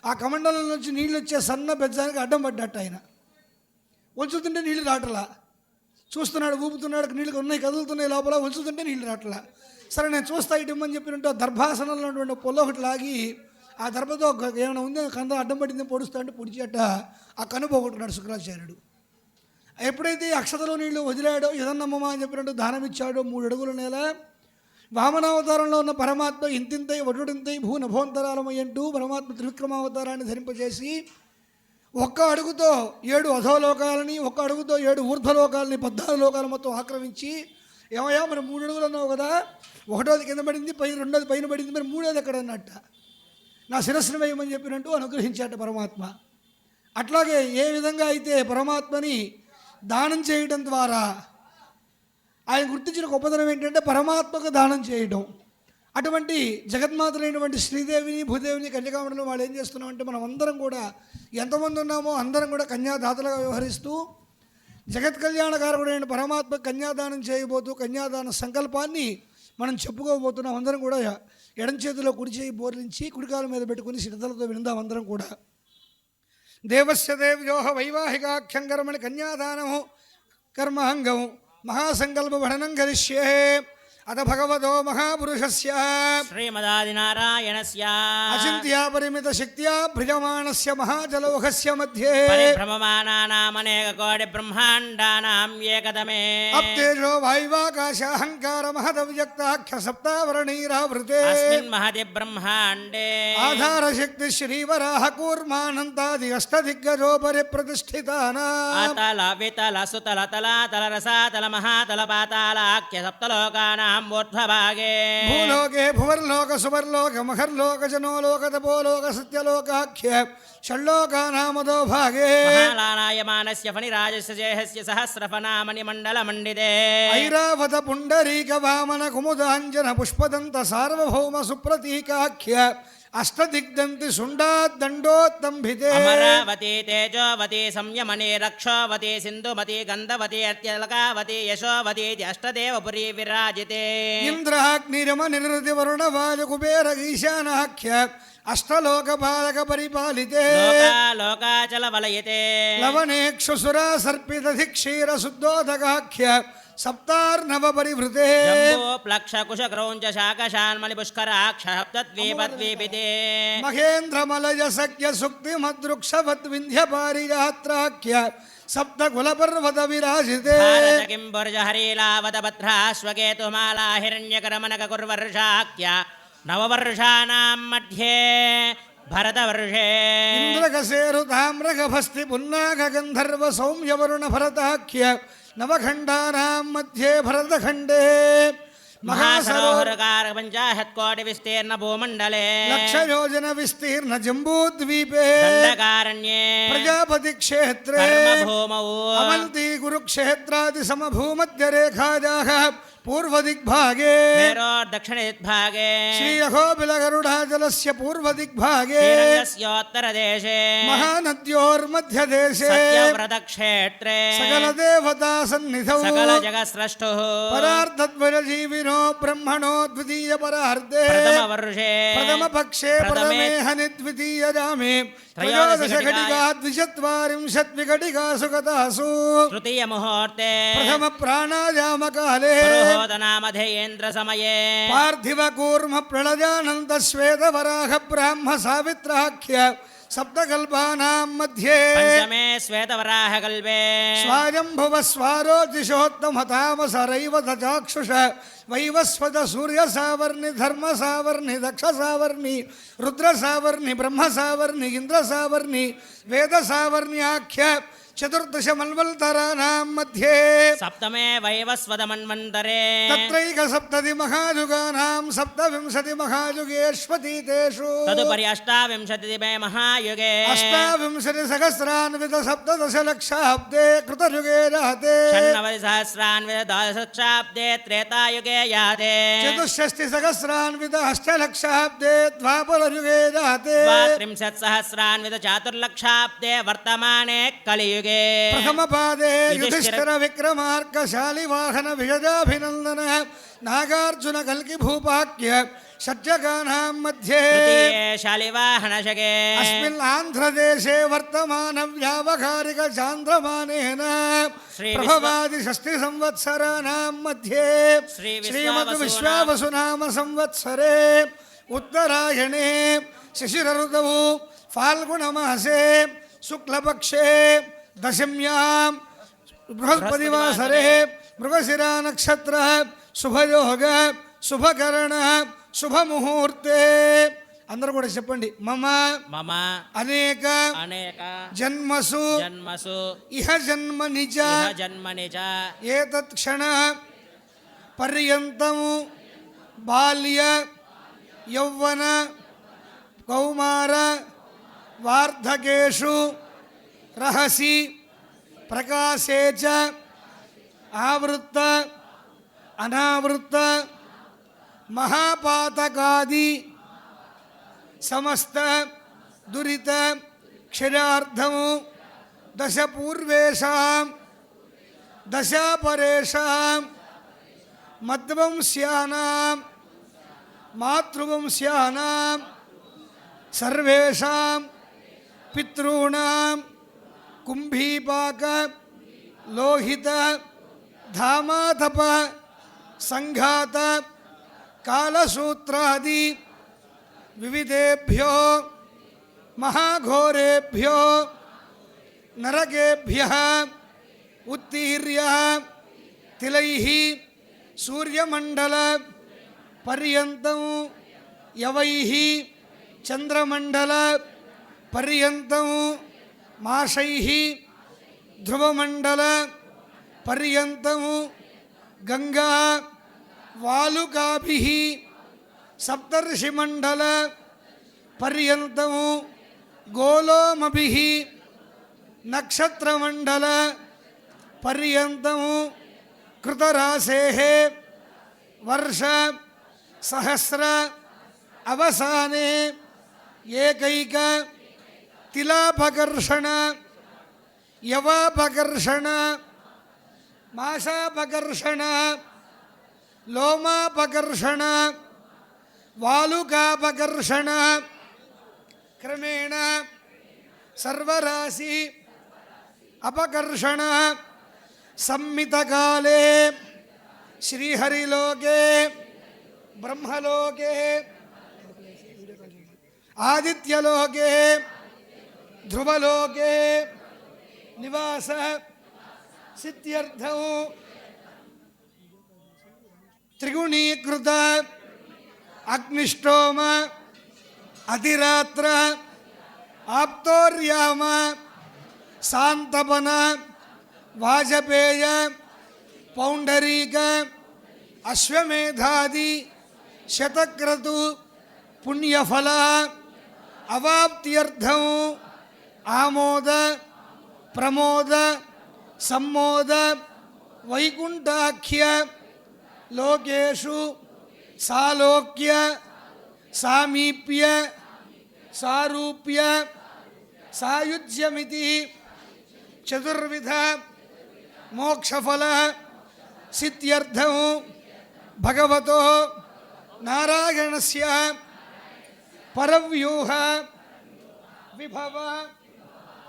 ఆ కమండలం నుంచి నీళ్ళు వచ్చే సన్న బెజ్జానికి అడ్డం పడ్డట్ట. ఆయన ఉంచుతుంటే నీళ్ళు రాటలా, చూస్తున్నాడు, ఊపుతున్నాడు, నీళ్ళు ఉన్నాయి కదులుతున్నాయి లోపల, ఉంచుతుంటే నీళ్ళు రాటలా. సరే నేను చూస్తా ఇటమ్మని చెప్పినట్టు దర్భాసనంలో ఉన్నటువంటి పొల్ల ఒకటి లాగి ఆ దర్భతో ఏమైనా ఉంది కంద అడ్డం పట్టింది పొడుస్తా అంటే పొడిచేట ఆ కను పోగొట్టుకున్నాడు శుక్రాచార్యుడు. ఎప్పుడైతే అక్షతలో నీళ్లు వదిలాడో, ఇదన్నమ్మమా అని చెప్పినట్టు దానం ఇచ్చాడో, 3 అడుగుల నేల వామనావతారంలో ఉన్న పరమాత్మ ఇంతింతై వటుడింతై భూ నభోంతరాలమయ్యంటూ పరమాత్మ త్రివిక్రమావతారాన్ని ధరింపజేసి ఒక్క అడుగుతో 7 అధోలోకాలని, ఒక్క అడుగుతో 7 ఊర్ధ్వలోకాలని, 14 లోకాలు మొత్తం ఆక్రమించి, ఏమయ్యా మరి 3 అడుగులు అన్నావు కదా, 1వది కింద పడింది, 2వది పైన పడింది, మరి 3వది ఎక్కడ అన్నట్ట, నా శిరస్సును వేయమని చెప్పినట్టు అనుగ్రహించాట పరమాత్మ. అట్లాగే ఏ విధంగా అయితే పరమాత్మని దానం చేయడం ద్వారా ఆయన గుర్తించిన గొప్పతనం ఏంటంటే పరమాత్మకు దానం చేయడం. అటువంటి జగన్మాతలైనటువంటి శ్రీదేవిని, భూదేవిని, కన్యకామణులు వాళ్ళు ఏం చేస్తున్నామంటే మనం అందరం కూడా ఎంతమంది ఉన్నామో అందరం కూడా కన్యాదాతలుగా వ్యవహరిస్తూ జగత్ కళ్యాణకారకుడైన పరమాత్మ కన్యాదానం చేయబోతూ కన్యాదాన సంకల్పాన్ని మనం చెప్పుకోబోతున్నాం. అందరం కూడా ఎడం చేతిలో కుడి చేయి బోర్లించి కుడికాల మీద పెట్టుకుని శ్రద్ధలతో విందాం అందరం కూడా. దేవస్య దేవ్యోహ వైవాహికాఖ్యంకరమణి కన్యాదానము కర్మాంగం మహాసంకల్ప భరణం కరిష్యే అత భగవతో మహాపురుషస్య శ్రీమదాదినారాయణస్య అచింత్యా పరిమిత శక్త్యా భ్రజమాణస్య మహాజలౌహస్య మధ్యే పరిభ్రమమానానామనేక కోటి బ్రహ్మాండానాం ఏకతమే అప్తేజో వాయువాకాశాహంకార మహదవ్యక్తాఖ్య సప్తావరణీరావృతే అస్మిన్ మహతి బ్రహ్మాండే ఆధారశక్తి శ్రీవరాహ కూర్మానంతాది అష్టదిగ్గజోపరి ప్రతిష్ఠితానాం అతల వితల సుతల తలాతల రసాతల మహాతల పాతాళాఖ్య సప్తలోకానాం ఊర్ధ్వభాగే భూలోకే భువర్లోక సువర్లోక మహర్లోక జనోలోక తపోలోక సత్యలోకాఖ్య షణ్లోకానామదో భాగే మహాలానాయమానస్య ఫణిరాజస్య జేహస్య సహస్రఫనామణి మండల మండితే ఐరావత పుండరీక వామన కుముదాంజన పుష్పదంత సార్వభౌమ సుప్రతీకాఖ్య అష్టదిగ్దంతి శుండాద్దండోత్తంభితే అమరావతి తేజోవతి సంయమని రక్షోవతి సింధుమతి గంధవతి అత్యలకావతి యశోవతి అష్టదేవపురి విరాజితే ఇంద్రాగ్నిరమ నిరృతి వరుణ వాయు కుబేర ఈశానాఖ్య అష్టలోకపాలక పరిపాలితే లోకాచల వలయతే లవనేక్షుసురా సర్పిదధి క్షీర శుద్ధోదకాఖ్య సప్తార్ణవ పరివృతే జంబో ప్లక్ష కుశ క్రౌంచ శాకశాన్మలి పుష్కరాక్ష సప్తద్వీపద్వీపితే మహేంద్రమలయ సఖ్య సుక్తి మదృక్షవత్ వింధ్య పారియాత్రాఖ్య సప్త కులపర్వత విరాజితే భారత కింబుర్జ హరీలావత భద్రాశ్వకేతుమాలా హిరణ్యకరమనక కుర్వర్షాఖ్య నవవర్షాణాం మధ్యే భరతవర్షే ఇంద్రకసేరు తామ్రగభస్తి పున్నాగ గంధర్వ సౌమ్యవరుణ భరతాఖ్య నవఖండానాం మధ్యే భరతఖండే మహాసరోవరకార పంచాశత్కోటి విస్తీర్ణ భూమండలే లక్షయోజన విస్తీర్ణ జంబూద్వీపే దండకారణ్యే ప్రజాపతి క్షేత్రే కర్మభూమౌ అవంతి కురుక్షేత్రాది సమభూమధ్యరేఖాయాః పూర్వదిగ్భాగే మేరోర్దక్షిణదిగ్భాగే శ్రీయహోబిలగరుడాచలస్య పూర్వదిగ్భాగే శ్రీరంగస్యోత్తరదేశే మహానద్యోర్మధ్యదేశే సత్యవ్రతక్షేత్రే సకలదేవతా సన్నిధౌ సకల జగత్స్రష్టుః పరార్ధద్వయజీవినో బ్రహ్మణో ద్వితీయ పరార్ధే ప్రథమవర్షే ప్రథమపక్షే ప్రథమే ప్రథమేహని ద్వితీయజామే త్రయోదశ త్రయోదశఘటికా ద్విచత్వారింశద్విఘటికాసు గతాసు తృతీయ ముహూర్తే ప్రథమ ప్రాణాయామకాలే పురోహోదనామధేయేంద్ర సమయే పార్థివ కూర్మ ప్రణజానంద శ్వేతవరాహ బ్రాహ్మ సావిత్రాఖ్య సప్తకల్పానాం మధ్యే పంచమే శ్వేతవరాహకల్పే స్వాయంభువ స్వారోజిషోత్తమ తామసరైవ చాక్షుష వైవస్వత సూర్య సావర్ణి ధర్మ సావర్ణి దక్ష సావర్ణి రుద్ర సావర్ణి బ్రహ్మ సావర్ణి ఇంద్ర సావర్ణి వేద సావర్ణ్యాఖ్య చతుర్దశ మన్వంతరాణాం మధ్యే సప్తమే వైవస్వతమన్వంతరే తత్రైక సప్తతి మహాయుగానాం సప్తవింశతి మహాయుగేష్వతీతేషు తదుపరి అష్టావింశతిమే మహాయుగే అష్టావింశతి సహస్రాన్విత సప్తదశ లక్షాబ్దే కృతయుగే జాతే షణ్ణవతి సహస్రాన్విత ద్వాదశాబ్దే త్రేతాయుగే యాతే చతుషష్టి సహస్రాన్విత అష్టలక్షాబ్దే ద్వాపరయుగే జాతే ద్వాత్రింశత్ సహస్రాన్విత చాతుర్లక్షాబ్దే వర్తమానే కలియుగే ప్రథమ పాదే యుధిష్ఠిర యుధిష్ఠిర విక్రమార్క శాలివాహన విజయాభినందన నాగార్జున కల్కి భూపాక్య షడ్జగానాం మధ్యే తృతీయే శాలివాహనశకే అస్మిన్ ఆంధ్రదేశే వర్తమాన వ్యావహారిక చాంద్రమానేన శ్రీ ప్రభవాది షష్ఠి సంవత్సరాణాం మధ్యే శ్రీ శ్రీమద్ విశ్వావసు నామ సంవత్సరే ఉత్తరాయణే శిశిర ఋతువు ఫాల్గుణమాసే శుక్లపక్షే దశమ్యాం బృహస్పతివాసరే మృగశిరా నక్షత్ర శుభయోగ శుభకరణ శుభముహూర్తే అందరూ కూడా చెప్పండి మమ మమ అనేక అనేక జన్మసు జన్మసు ఇహ జన్మని చ ఇహ జన్మని చ ఏతత్ క్షణ పర్యంతం బాల్య యౌవన కౌమార వార్ధకేషు రహసి ప్రకాశే చ ఆవృత్త అనావృత్త మహాపాతకాది సమస్త దురిత క్షరార్థము దశ పూర్వేషాం దశాపరేషాం మద్వంశ్యానాం మాతృవంశ్యానాం సర్వేషాం పితॄణాం కుంభీపాక లోహిత ధామాతప సంఘాత కాలసూత్రాది వివిధేభ్యో మహాఘోరేభ్యో నరకేభ్యః ఉత్తీర్య తిలైః సూర్యమండల పర్యంతం యవైః చంద్రమండల పర్యంతం మాసైః ధ్రువమండల పర్యంతం గంగా వాలుకాభిః సప్తర్షిమండల పర్యంతం గోలోమభిః నక్షత్రమండల పర్యంతం కృతరాశేః వర్ష సహస్ర అవసానే ఏకైక తిలాపకర్షణ యవాపకర్షణ మాసాపకర్షణ లోమాపకర్షణ వాలుకాపకర్షణ క్రమేణ సర్వరాశి అపకర్షణ సంమితకాలే శ్రీహరిలోకే బ్రహ్మలోకే ఆదిత్యలోకే ధ్రువలోకే నివాస సిద్ధ్యర్థం త్రిగుణీకృత అగ్నిష్టోమ అతిరాత్ర ఆప్తోర్యామ శాంతపన వాజపేయ పౌండరీక అశ్వమేధాది శతక్రతు పుణ్యఫల అవాప్త్యర్థం ఆమోద ప్రమోద సమ్మోద వైకుంఠాఖ్య లోకేషు సాలోక్య సామీప్య సారూప్య సాయుజ్యమితి చతుర్విధ మోక్షఫల సిద్ధ్యర్థం భగవతో నారాయణస్య పరవ్యూహ విభవ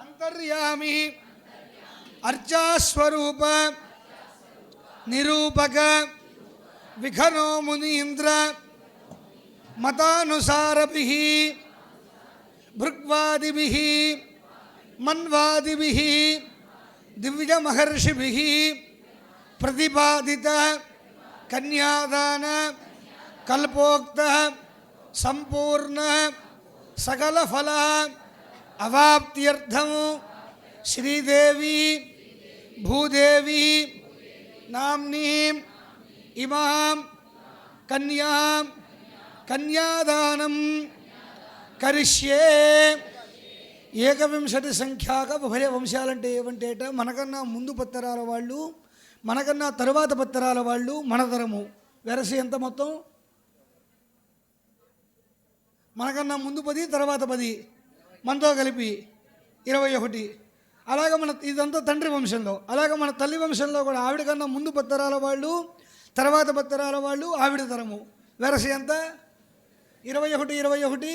అంతర్యామి అర్చాస్వరూప నిరూపక విఘనో మునీంద్ర మతానుసారభిః భృగ్వాదిభిః మన్వాదిభిః దివ్యమహర్షిభిః ప్రతిపాదిత కన్యాదాన కల్పోక్త సంపూర్ణ సకల ఫల అవాప్త్యర్థం శ్రీదేవి భూదేవి నామ్నీం ఇమాం కన్యాం కన్యాదానం కరిష్యే. ఏకవింశతి సంఖ్యాక ఉభయ వంశాలంటే ఏమంటేట మనకన్నా ముందు పత్తరాల వాళ్ళు, మనకన్నా తరువాత పత్తరాల వాళ్ళు, మన తరము వెరసి ఎంత మొత్తం? మనకన్నా ముందు 10, తర్వాత 10, మనతో కలిపి 21. అలాగ మన ఇదంతా తండ్రి వంశంలో. అలాగ మన తల్లి వంశంలో కూడా ఆవిడ కన్నా ముందు పత్తరాల వాళ్ళు, తర్వాత పత్తరాల వాళ్ళు, ఆవిడ తరము వెరసి ఎంత? 21,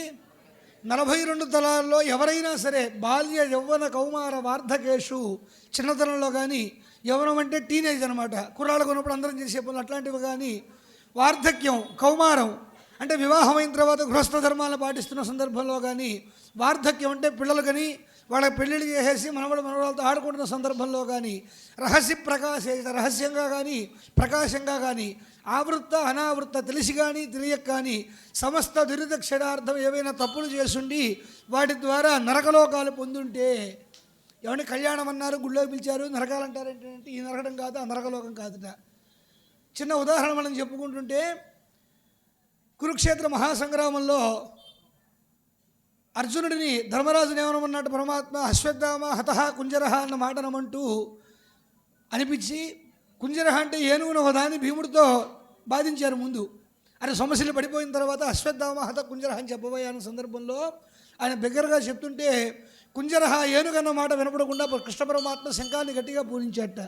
42 తరాల్లో ఎవరైనా సరే బాల్య యౌవన కౌమార వార్ధకేషు, చిన్నతనంలో కానీ, యౌవనం అంటే టీనేజ్ అనమాట, కుర్రాళ్ళకు ఉన్నప్పుడు అందరం చేసే పనులు అట్లాంటివి కానీ, వార్ధక్యం కౌమారం అంటే వివాహమైన తర్వాత గృహస్థ ధర్మాలను పాటిస్తున్న సందర్భంలో కానీ, వార్ధక్యం అంటే పిల్లలు కానీ వాళ్ళకి పెళ్ళిళ్ళు చేసేసి మనవరాలతో ఆడుకుంటున్న సందర్భంలో కానీ, రహస్యంగా కానీ ప్రకాశంగా కానీ, ఆవృత్త అనావృత్త తెలిసి కానీ తెలియక కానీ సమస్త దురితక్షడార్థం ఏవైనా తప్పులు చేసుండి వాటి ద్వారా నరకలోకాలు పొందుంటే, ఏమంటే కళ్యాణం అన్నారు, గుళ్ళోకి పిలిచారు, నరకాలు అంటారంటే ఈ నరకడం కాదు, ఆ నరకలోకం కాదుట. చిన్న ఉదాహరణ మనం చెప్పుకుంటుంటే, కురుక్షేత్ర మహాసంగ్రామంలో అర్జునుడిని ధర్మరాజుని ఏమనమన్నట్టు పరమాత్మ అశ్వత్థామ హతః కుంజరహ అన్న మాటనమంటూ అనిపించి, కుంజరహ అంటే ఏనుగును ఒకదాన్ని భీముడితో బాధించారు ముందు. ఆయన సమస్యలు పడిపోయిన తర్వాత అశ్వత్థామ హత కుంజరహ అని చెప్పబోయే అన్న సందర్భంలో ఆయన బిగ్గరగా చెప్తుంటే, కుంజరహ ఏనుగన్న మాట వినపడకుండా కృష్ణ పరమాత్మ శంఖాన్ని గట్టిగా పూరించాట.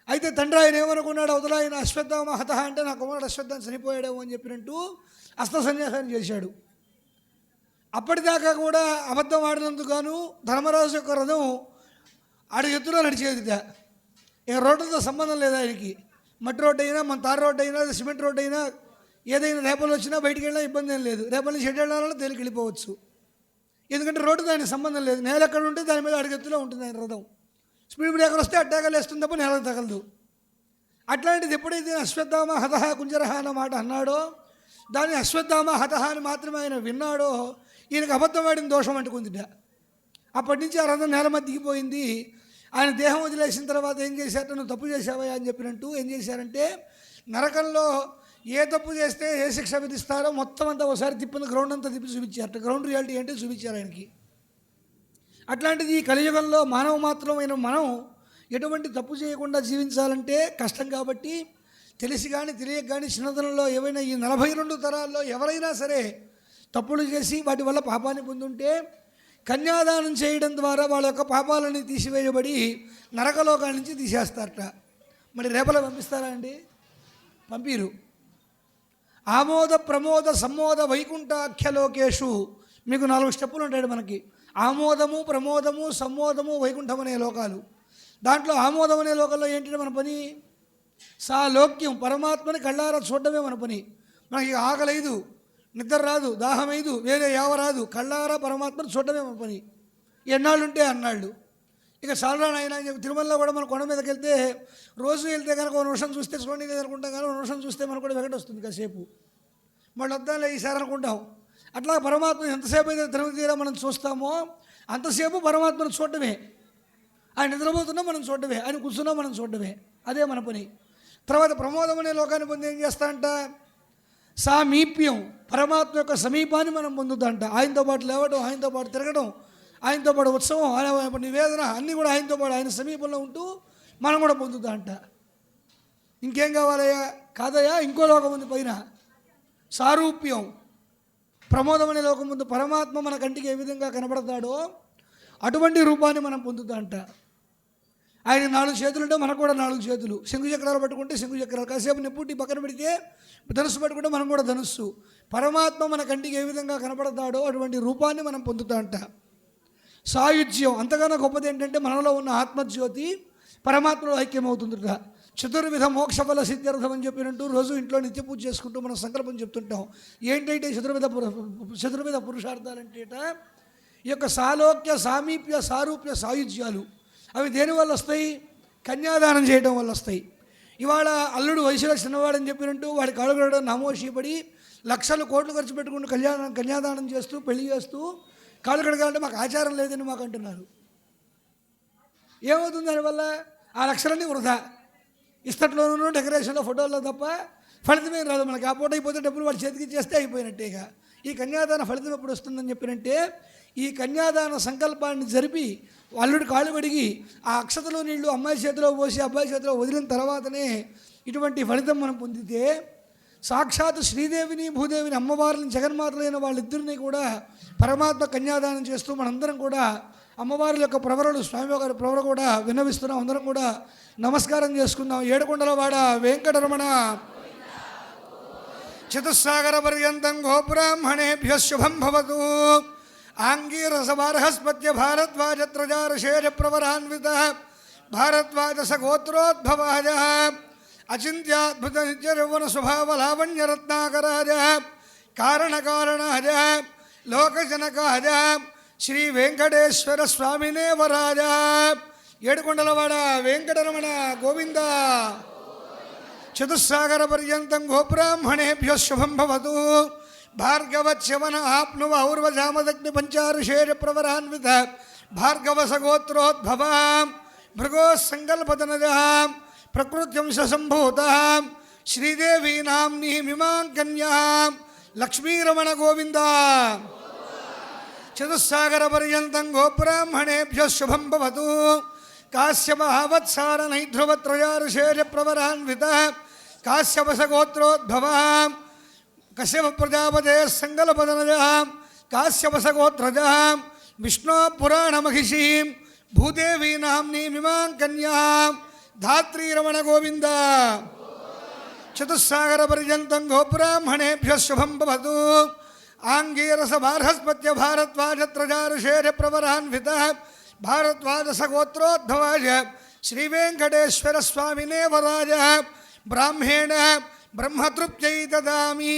అయితే తండ్రి ఆయన ఏమనుకున్నాడు, అవతల ఆయన అశ్వత్థామ హతః అంటే నా కుమారుడు అశ్వత్థాన్ని చనిపోయాడేమో అని చెప్పినట్టు అస్త్ర సన్యాసాన్ని చేశాడు. అప్పటిదాకా కూడా అబద్ధం ఆడినందుకు గాను ధర్మరాజు యొక్క రథం ఆడి ఎత్తులో నడిచేదిట. ఇక రోడ్లతో సంబంధం లేదు ఆయనకి. మట్టి రోడ్డు అయినా మన తార్ రోడ్డు అయినా సిమెంట్ రోడ్డు అయినా ఏదైనా రేపలు వచ్చినా బయటికి వెళ్ళినా ఇబ్బంది ఏం లేదు. రేపల నుంచి షెడ్ వెళ్ళాలన్నా తేలికి వెళ్ళిపోవచ్చు. ఎందుకంటే రోడ్డు దానికి సంబంధం లేదు. నేల ఎక్కడ ఉంటే దాని మీద అడుగెత్తులో ఉంటుంది ఆయన రథం. స్పీడ్ బ్రేకర్ వస్తే అడ్డాకలు వేస్తుంది తప్ప నేలకు తగలదు. అట్లాంటిది ఎప్పుడైతే అశ్వత్థామ హతహ కుంజరహ అన్న మాట అన్నాడో, దాన్ని అశ్వత్థామ హతహ అని మాత్రమే ఆయన విన్నాడో, ఈయనకు అబద్ధం ఆడిన దోషం అంటుకుందిట. అప్పటి నుంచి ఆ రథం నేల మీద దిగిపోయింది. ఆయన దేహం వదిలేసిన తర్వాత ఏం చేశారంటే, నువ్వు తప్పు చేశావా అని చెప్పినట్టు ఏం చేశారంటే, నరకంలో ఏ తప్పు చేస్తే ఏ శిక్ష విధిస్తారో మొత్తం అంతా ఒకసారి తిప్పిన గ్రౌండ్ అంతా తిప్పి చూపించారట. గ్రౌండ్ రియాలిటీ అంటే చూపించారు ఆయనకి. అట్లాంటిది ఈ కలియుగంలో మానవ మాత్రమైన మనం ఎటువంటి తప్పు చేయకుండా జీవించాలంటే కష్టం. కాబట్టి తెలిసి కానీ తెలియక కానీ చిన్నతనంలో ఏవైనా ఈ 42 తరాల్లో ఎవరైనా సరే తప్పులు చేసి వాటి వల్ల పాపాన్ని పొందుంటే కన్యాదానం చేయడం ద్వారా వాళ్ళ యొక్క పాపాలని తీసివేయబడి నరకలోకాల నుంచి తీసేస్తారట. మరి రేపల పంపిస్తారా అండి? పంపిరు. ఆమోద ప్రమోద సమ్మోద వైకుంఠాఖ్యలోకేషు మీకు 4 స్టెప్పులు ఉంటాయి మనకి. ఆమోదము, ప్రమోదము, సమ్మోదము, వైకుంఠం అనే లోకాలు. దాంట్లో ఆమోదం అనే లోకంలో ఏంటంటే మన పని సాలోక్యం, పరమాత్మని కళ్ళారా చూడడమే మన పని. మనకి ఆకలేదు, నిద్ర రాదు, దాహమైదు, వేరే యావ రాదు, కళ్ళారా పరమాత్మని చూడడమే మన పని. ఎన్నాళ్ళు ఉంటే అన్నాళ్ళు. ఇక సాలరాని ఆయన తిరుమలలో కూడా మనం కొండ మీదకి వెళ్తే రోజు వెళ్తే కనుక 1 నిమిషం చూస్తే చూడండి లేదు అనుకుంటాం, కానీ 1 నిమిషం చూస్తే మనకు కూడా వెగట వస్తుంది కాసేపు. మళ్ళీ వద్దాలే ఈసారి అనుకుంటాం. అట్లా పరమాత్మ ఎంతసేపు అయితే తిరుమల తీరా మనం చూస్తామో అంతసేపు పరమాత్మను చూడడమే. ఆయన నిద్రపోతున్నా మనం చూడడమే, ఆయన కూర్చున్నా మనం చూడడమే, అదే మన పని. తర్వాత ప్రమోదం అనే లోకాన్ని పొంది ఏం చేస్తాంట, సామీప్యం, పరమాత్మ యొక్క సమీపాన్ని మనం పొందుతాంట. ఆయనతో పాటు లేవడం, ఆయనతో పాటు తిరగడం, ఆయనతో పాటు ఉత్సవం, ఆయన నివేదన అన్నీ కూడా ఆయనతో పాటు ఆయన సమీపంలో ఉంటూ మనం కూడా పొందుతా అంట. ఇంకేం కావాలయ్యా? కాదయ్యా, ఇంకో లోకం ఉంది పైన, సారూప్యం. ప్రమోదం అనే లోకం ముందు పరమాత్మ మన కంటికి ఏ విధంగా కనబడతాడో అటువంటి రూపాన్ని మనం పొందుతా అంట. ఆయన 4 చేతులు ఉంటే మనకు కూడా 4 చేతులు. శంకు చక్రాలు పట్టుకుంటే శంకు చక్రాలు, కాసేపు నెప్పుట్టి పక్కన పెడితే ధనుస్సు పట్టుకుంటే మనం కూడా ధనుస్సు. పరమాత్మ మన కంటికి ఏ విధంగా కనబడతాడో అటువంటి రూపాన్ని మనం పొందుతా అంట. సాయుధ్యం, అంతకన్నా గొప్పది ఏంటంటే మనలో ఉన్న ఆత్మజ్యోతి పరమాత్మలో ఐక్యమవుతుందిట. చతుర్విధ మోక్షఫల సిద్ధ్యర్థం అని చెప్పినట్టు రోజు ఇంట్లో నిత్య పూజ చేసుకుంటూ మనం సంకల్పం చెప్తుంటాం. ఏంటంటే చతుర్విధ పురుషార్థాలంటేట ఈ యొక్క సాలోక్య, సామీప్య, సారూప్య, సాయుధ్యాలు. అవి దేనివల్ల వస్తాయి? కన్యాదానం చేయడం వల్ల వస్తాయి. ఇవాళ అల్లుడు వయసులో చిన్నవాడని చెప్పినట్టు వాడి కాళ్ళగడ నామోషిపడి లక్షలు కోట్లు ఖర్చు పెట్టుకుంటూ కన్యాదానం చేస్తూ పెళ్లి చేస్తూ కాళ్ళు కడగాలంటే మాకు ఆచారం లేదని మాకు అంటున్నారు. ఏమవుతుంది దానివల్ల? ఆ లక్షలన్నీ వృధా. ఇస్తట్లోనూ డెకరేషన్లో ఫోటోల్లో తప్ప ఫలితమేం రాదు మనకి. ఆ పూట అయిపోతే డబ్బులు వాళ్ళ చేతికి ఇచ్చేస్తే అయిపోయినట్టేగా. ఈ కన్యాదాన ఫలితం ఎప్పుడు వస్తుందని చెప్పినంటే, ఈ కన్యాదాన సంకల్పాన్ని జరిపి అల్లుడి కాళ్ళు కడిగి ఆ అక్షతలో నీళ్లు అమ్మాయి చేతిలో పోసి అబ్బాయి చేతిలో వదిలిన తర్వాతనే ఇటువంటి ఫలితం మనం పొందితే, సాక్షాత్ శ్రీదేవిని భూదేవిని అమ్మవారిని జగన్మాతలైన వాళ్ళిద్దరినీ కూడా పరమాత్మ కన్యాదానం చేస్తూ మనందరం కూడా అమ్మవారి యొక్క ప్రవరలు, స్వామివారి ప్రవర కూడా విన్నవిస్తున్నాం. అందరం కూడా నమస్కారం చేసుకుందాం. ఏడుకొండలవాడ వెంకటరమణ చతుస్సాగర పర్యంతం గోబ్రాహ్మణేభ్య శుభం భవతు. ఆంగీరసబార్హస్పత్య భారద్వాజ త్రజారశేష ప్రవరాన్విత భారద్వాజ గోత్రోద్భవాయ అచింత్యాద్భుత నిత్యరవణ స్వభావ లావణ్యరత్నాకరాజ కారణకారణాజ లోకజనకాజ శ్రీ వెంకటేశ్వర స్వామినే వరాజ. ఏడుకొండలవాడ వెంకటరమణ గోవింద. చతుస్సాగర పర్యంతం గోబ్రాహ్మణేభ్య శుభం భవతు. భార్గవచ్యవన ఆప్నువ ఔర్వజామదగ్ని పంచారుషేర ప్రవరాన్విత భార్గవస గోత్రోద్భవ భృగో సంకల్పతనజ ప్రకృత్యంశ సంభూత శ్రీదేవీ నామ్ని మిమాం కన్యా లక్ష్మీరమణ గోవింద. చతుస్సాగర పర్యంతం గోబ్రాహ్మణేభ్య శుభం భవతు. కాశ్యపవత్సార నైధ్రువత్రయారుషేర ప్రవరాన్విత కాశ్యపస గోత్రోద్భవ కశ్యప ప్రజాపతే సంకల్పతనజ కాశ్యపస గోత్రజ విష్ణు పురాణ మహిషీ భూదేవీ నామ్ని మిమాం కన్యా ధాత్రీరమణ గోవింద. చతుస్సాగర పర్యంతం గోబ్రాహ్మణేభ్య శుభం భవతు. ఆంగీరస బార్హస్పత్య భారద్వాజ త్రజారుషేర ప్రవరాన్విత భారద్వాజ గోత్రోద్భవాయ శ్రీ వెంకటేశ్వర స్వామినే వరాజ బ్రాహ్మేణ బ్రహ్మతృప్త్యై దదామి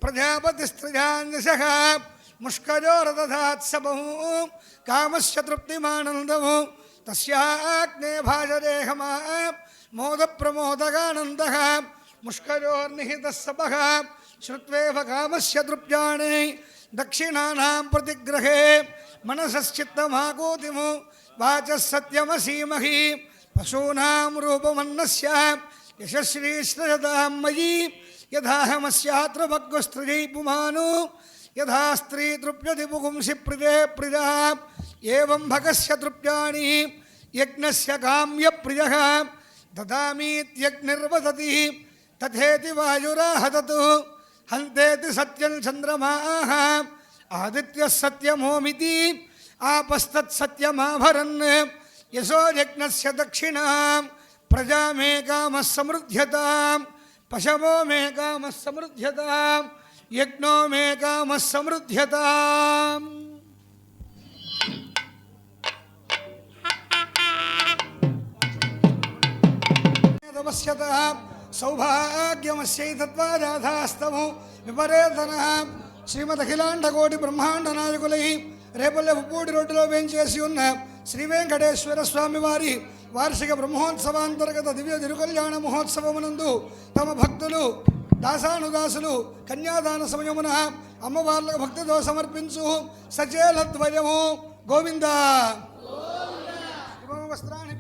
ప్రజాపతిస్త్రజాన్యశః ముష్కజోరదధాత్సభము కామస్య తృప్తిమానందము తస్యాగ్నే భాజరేహమా మోదప్రమోదగానందః ముష్కజోర్నిహితः సపః శ్రుత్వేవ కామస్య తృప్యాణి దక్షిణానాం ప్రతిగ్రహే మనసశ్చిత్తమాకూతిము వాచः సత్యమసీమహి పశూనాం రూపమన్నస్య యశశ్రీ శ్రయతాం మయి యథాహమస్యాత్ర భగ్వస్త్రజై పుమాను యథా స్త్రీ తృప్యతి పుగుంసి ప్రిదే ప్రియా ఏవం భగస్య తృప్యాణి యజ్ఞస్య కామ్య ప్రియః దదామీత్యగ్నిర్వదతి తథేతి వాయురాహతతు హంతేతి సత్యం చంద్రమాః ఆదిత్యः సత్యమోమితి ఆపస్తత్సత్యమాభరన్ యశో యజ్ఞస్య దక్షిణాం ప్రజా మే కామः సమృద్ధ్యతాం పశవో మే కామः సమృద్ధ్యతాం యజ్ఞో మే కామः సమృద్ధ్యతాం. సౌభాగ్యమస్యైతత్వాదాధాస్తము విపరేతనః శ్రీమదఖిలాండకోటి బ్రహ్మాండ నాయకులై రేపల్లె ఉప్పూడి రోడ్డులో వేంచేసి ఉన్న శ్రీ వెంకటేశ్వర స్వామి వారి వార్షిక బ్రహ్మోత్సవాంతర్గత దివ్య తిరుకల్యాణ మహోత్సవమునందు తమ భక్తులు దాసానుదాసులు కన్యాదాన సమయమున అమ్మవార్లకు భక్తితో సమర్పించు సచేలద్వయము గోవింద వస్త్రాన్ని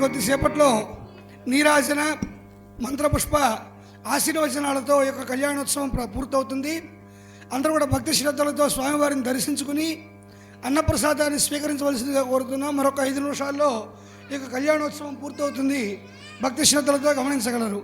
కొద్దిసేపట్లో నీరాజన మంత్రపుష్ప ఆశీర్వచనాలతో ఈ యొక్క కళ్యాణోత్సవం పూర్తవుతుంది. అందరూ కూడా భక్తి శ్రద్ధలతో స్వామివారిని దర్శించుకుని అన్నప్రసాదాన్ని స్వీకరించవలసిందిగా కోరుతున్నాం. మరొక 5 నిమిషాల్లో ఈ యొక్క కళ్యాణోత్సవం పూర్తవుతుంది. భక్తి శ్రద్ధలతో గమనించగలరు.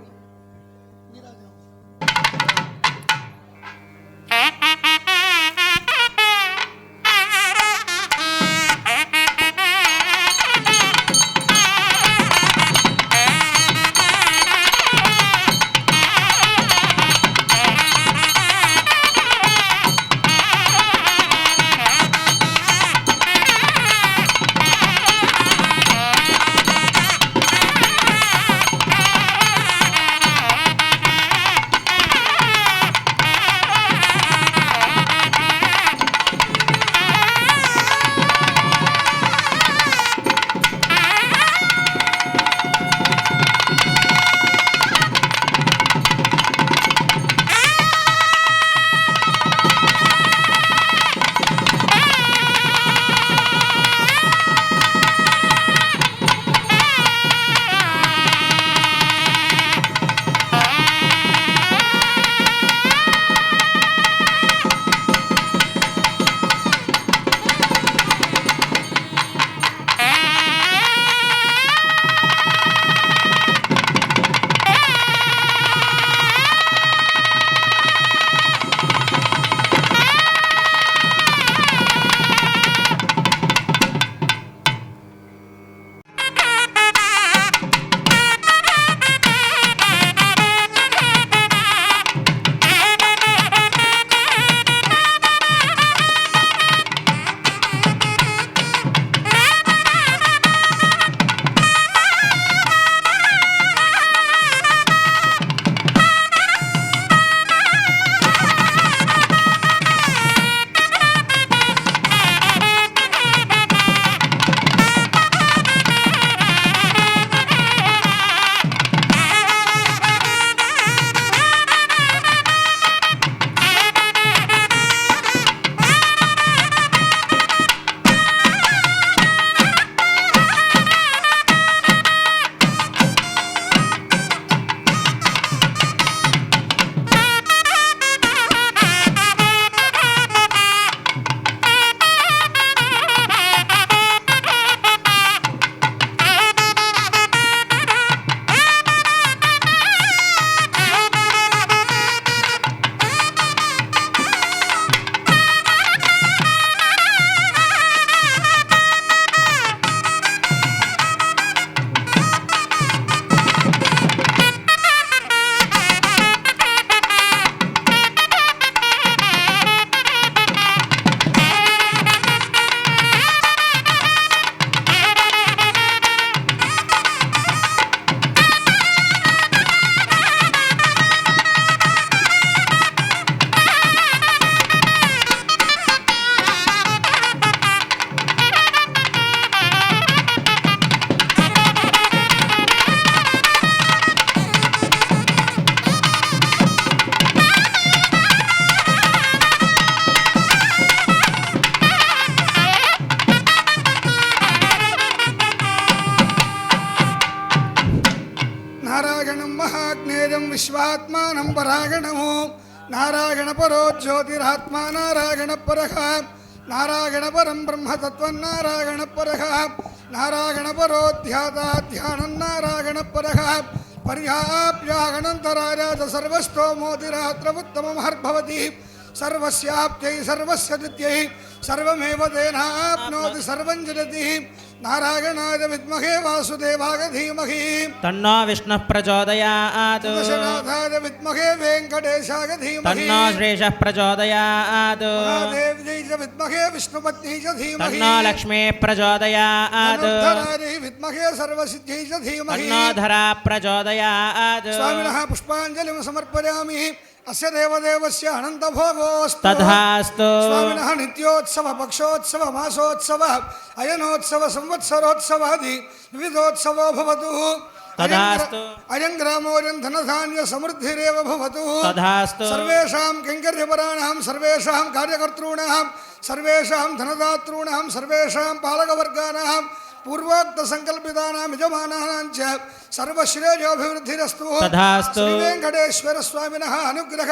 విశ్వాత్మానం పరాగణము నారాయణ పరో జ్యోతిరాత్మా నారాయణ పరః నారాయణ పరం బ్రహ్మతత్వం నారాయణ పరః నారాయణ పరో ధ్యాతా ధ్యానం నారాయణ పరః పర్యాప్యాగణంతరాజ సర్వస్తోమోతిరాత్రముత్తమమహర్భవతి సర్వస్యాప్త్యై సర్వస్య దిత్యై సర్వమేవ తేనాప్నోతి సర్వం జగతి నారాయణాయ విద్మహే వాసుదేవాయ ధీమహి తన్నో విష్ణుః ప్రచోదయాత్ దశనాథాయ విద్మహే వెంకటేశాయ ధీమహి తన్నో శ్రీశः ప్రచోదయాత్ మహాదేవ్యై చ విద్మహే విష్ణుపత్న్యై చ ధీమహి తన్నో లక్ష్మీः ప్రచోదయాత్ ధనుర్ధరాयै విద్మహే సర్వసిద్ధ్యై చ ధీమహి తన్నో ధరా ప్రచోదయాత్ స్వామినః పుష్పాంజలిం సమర్పయామి అస్య దేవదేవస్య అనంతభోగోస్తు తథాస్తు స్వామినః నిత్యోత్సవ పక్షోత్సవ మాసోత్సవ అయనోత్సవ సంవత్సరోత్సవాది వివిధోత్సవో భవతు తథాస్తు అయం గ్రామోయం ధనధాన్య సమృద్ధిరేవ భవతు తథాస్తు సర్వేషాం కింకర్యపరాణాం సర్వేషాం కార్యకర్తॄణాం సర్వేషాం ధనదాతॄణాం సర్వేషాం పాలకవర్గాణాం పూర్వోక్త సంకల్పితానాం యజమానానాం చ సర్వశ్రేయోభివృద్ధిరస్తు. తథాస్తు. శ్రీ వెంకటేశ్వర స్వామినః అనుగ్రహ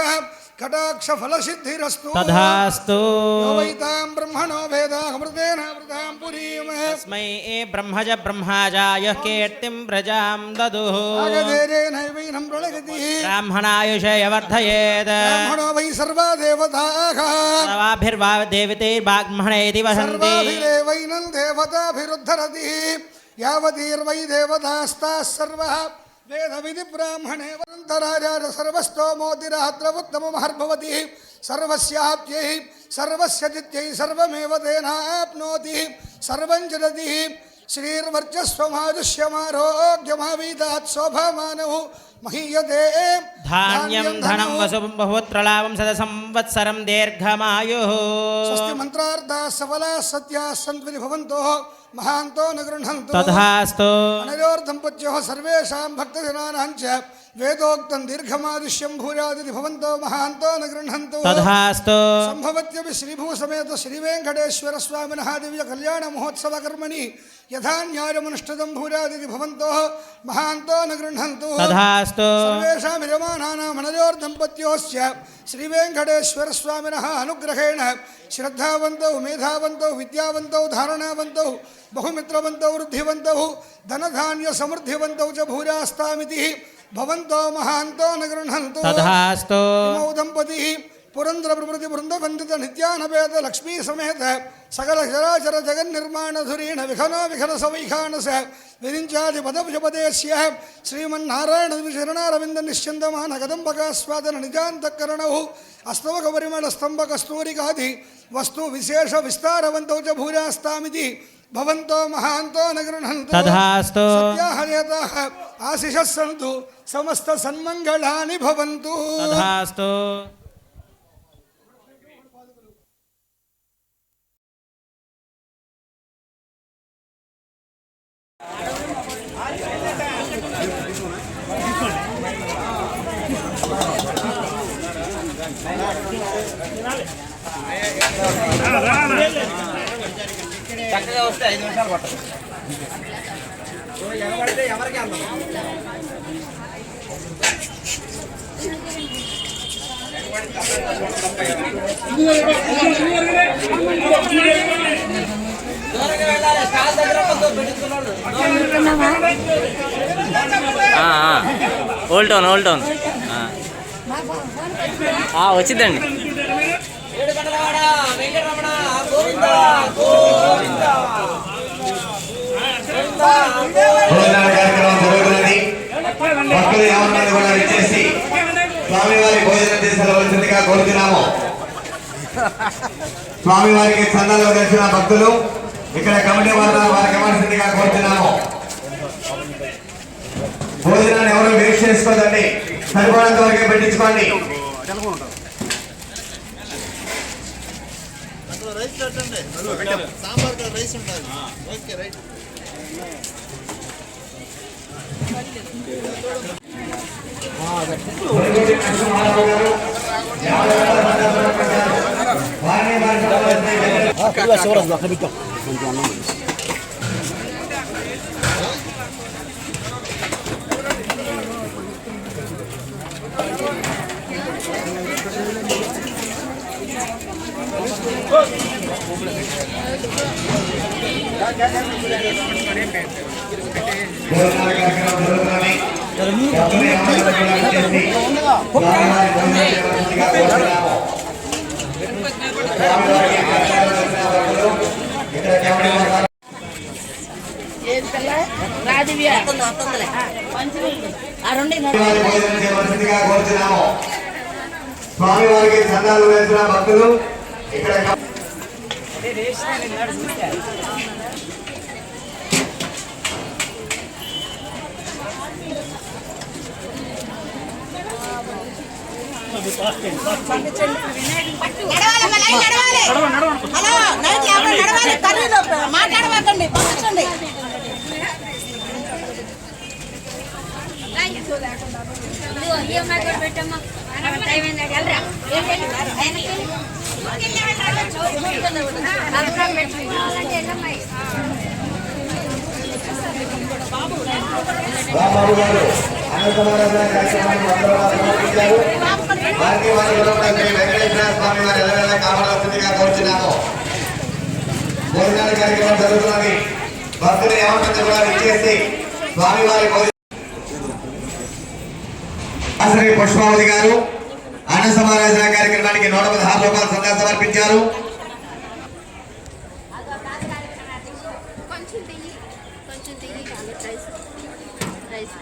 కటాక్ష ఫలసిద్ధిరస్తు. తథాస్తు. యో వై తాం బ్రహ్మణో వేదామృతేన వృతాం పురీం. తస్మై బ్రహ్మజ బ్రహ్మాజాయ కీర్తిం ప్రజాం దదుః. ఆగదేరేనైవైనం ప్రళయతి. బ్రాహ్మణాయుషయ వర్ధయేత్. బ్రాహ్మణో వై సర్వా దేవతాః. సర్వాభిర్వా దేవతైర్బ్రాహ్మణేతి వసంతి. సర్వాభిరేవైనం దేవతాభిరుద్ధరతి. యావతీర్వై దేవతాస్తాః సర్వః వేద విధి బ్రాహ్మణే వరంతరాజార సర్వస్తోమోతిరాత్ర ఉత్తమమహర్భవతి. సర్వస్యాప్యై సర్వస్య జిత్యై సర్వమేవ తేనాప్నోతి. సర్వం జగతి శ్రీర్వర్చస్వమాదుష్యమారోగ్యమావీతాత్ శోభామానః మహీయతే. ధాన్యం ధనం వసు బహుత్రలాభం శత సంవత్సరం దీర్ఘమాయుః. స్వస్తి మంత్రార్థా సఫలా సత్యా సంత్విని భవంతో మహాంతో న గృహంతు. తథాస్తు. అనయోర్దంపత్యో సర్వేషాం భక్తజనానాం చ వేదోక్తం దీర్ఘమాదిశ్యం భూయాదితి భవంతో మహాంతో న గృహంతు. తథాస్తు. సంభవత్యపి శ్రీభూసమేత శ్రీవేంకటేశ్వర స్వామినః దివ్య కళ్యాణ మహోత్సవ కర్మణి యథా న్యాయమనుష్ఠితం భూయాదితి భవంతో మహాంతో న గృహంతు. తథాస్తు. సర్వేషాం యజమానానాం అనయోర్దంపత్యోశ్చ శ్రీవేంకటేశ్వర స్వామినః అనుగ్రహేణ శ్రద్ధావంతౌ మేధావంతౌ విద్యావంతౌ ధారణావంతౌ బహుమిత్రవంతౌ వృద్ధివంతౌ ధనధాన్య సమృద్ధివంతౌ చ భూయాస్తామితి భవంతో మహాంతో న గృహంతు. తథాస్తు. ఇమౌ దంపతి పురంద్ర ప్రభృతి బృందవందిత నిత్యానవేద లక్ష్మీ సమేత సకల చరాచర జగన్నిర్మాణ ధురీణ విఖనో విఖన సవైఖానస విరించాది పదవిషపదేశ్య శ్రీమన్నారాయణ శరణారవింద నిశ్చందమాన కదంబకాస్వాదన నిజాంతఃకరణౌ అస్తవక పరిమళ స్తంభ కస్తూరికాది వస్తు విశేష విస్తారవంతౌ చ భూయాస్తామితి భవంతో మహాంతో న గృహంతు. తథాస్తు. సత్యాహరేతాః ఆశిషః సంతు సమస్త సన్మంగళాని భవంతు. తథాస్తు. చక్కగా వస్తే 5 నిమిషాలు పట్టదు. ఎగబడితే ఎవరికి అందం. దూరంగా వెళ్ళాలి. కాలు దగ్గర పెట్టుకున్నాడు. ఓల్డ్ టౌన్ వచ్చిందండి. ఏడుకొండలవాడ వెంకటరమణ గోవింద గోవింద. భోజనాల కార్యక్రమం జరుగుతున్నది. భక్తులు ఏమన్నది కూడా ఇచ్చేసి స్వామివారి భోజనం తీసుకెళ్ళవలసిందిగా కోరుతున్నాము. స్వామివారికి చందాలు తెలిసిన భక్తులు ఇక్కడ కమిటీ వారికి ఇవ్వాల్సిందిగా కోరుతున్నాము. భోజనాన్ని ఎవరు వేస్ట్ చేసుకోదండి. సరిపడంత వరకే పెట్టించుకోండి. భోజనాల కార్యక్రమం జరుగుతున్నది. భక్తులు ఏమన్నది కూడా ఇచ్చేసి స్వామివారి భోజనం చేయవలసిందిగా కోరుతున్నాము. స్వామివారికి మాట్లాడవలసిన భక్తులు ఇక్కడ కమిటీ వారు భోజనం చేయవలసిందిగా కోరుతున్నాము. స్వామివారికి చందాలు వేసిన భక్తులు ఇక్కడ మాట్లాడకండి పంపించండి. పెట్టమ్మా రాంబాబు గారు అన్న సమారాధన కార్యక్రమాన్ని మంగళవారం సమర్పించారు. వారికి వారి గురువుల శ్రీ వెంకటేశ్వర స్వామి వారి ఎల్లవేళ కావాల్సిందిగా కోరుచున్నాము. భోజనాల కార్యక్రమం జరుగుతున్నది. భక్తులు ఏమంటే కూడా ఇచ్చేసి స్వామివారి శ్రీ పుష్పావతి గారు అన్న సమారాధన కార్యక్రమానికి 116 రూపాయలు సందా సమర్పించారు. కొంచెం రైస్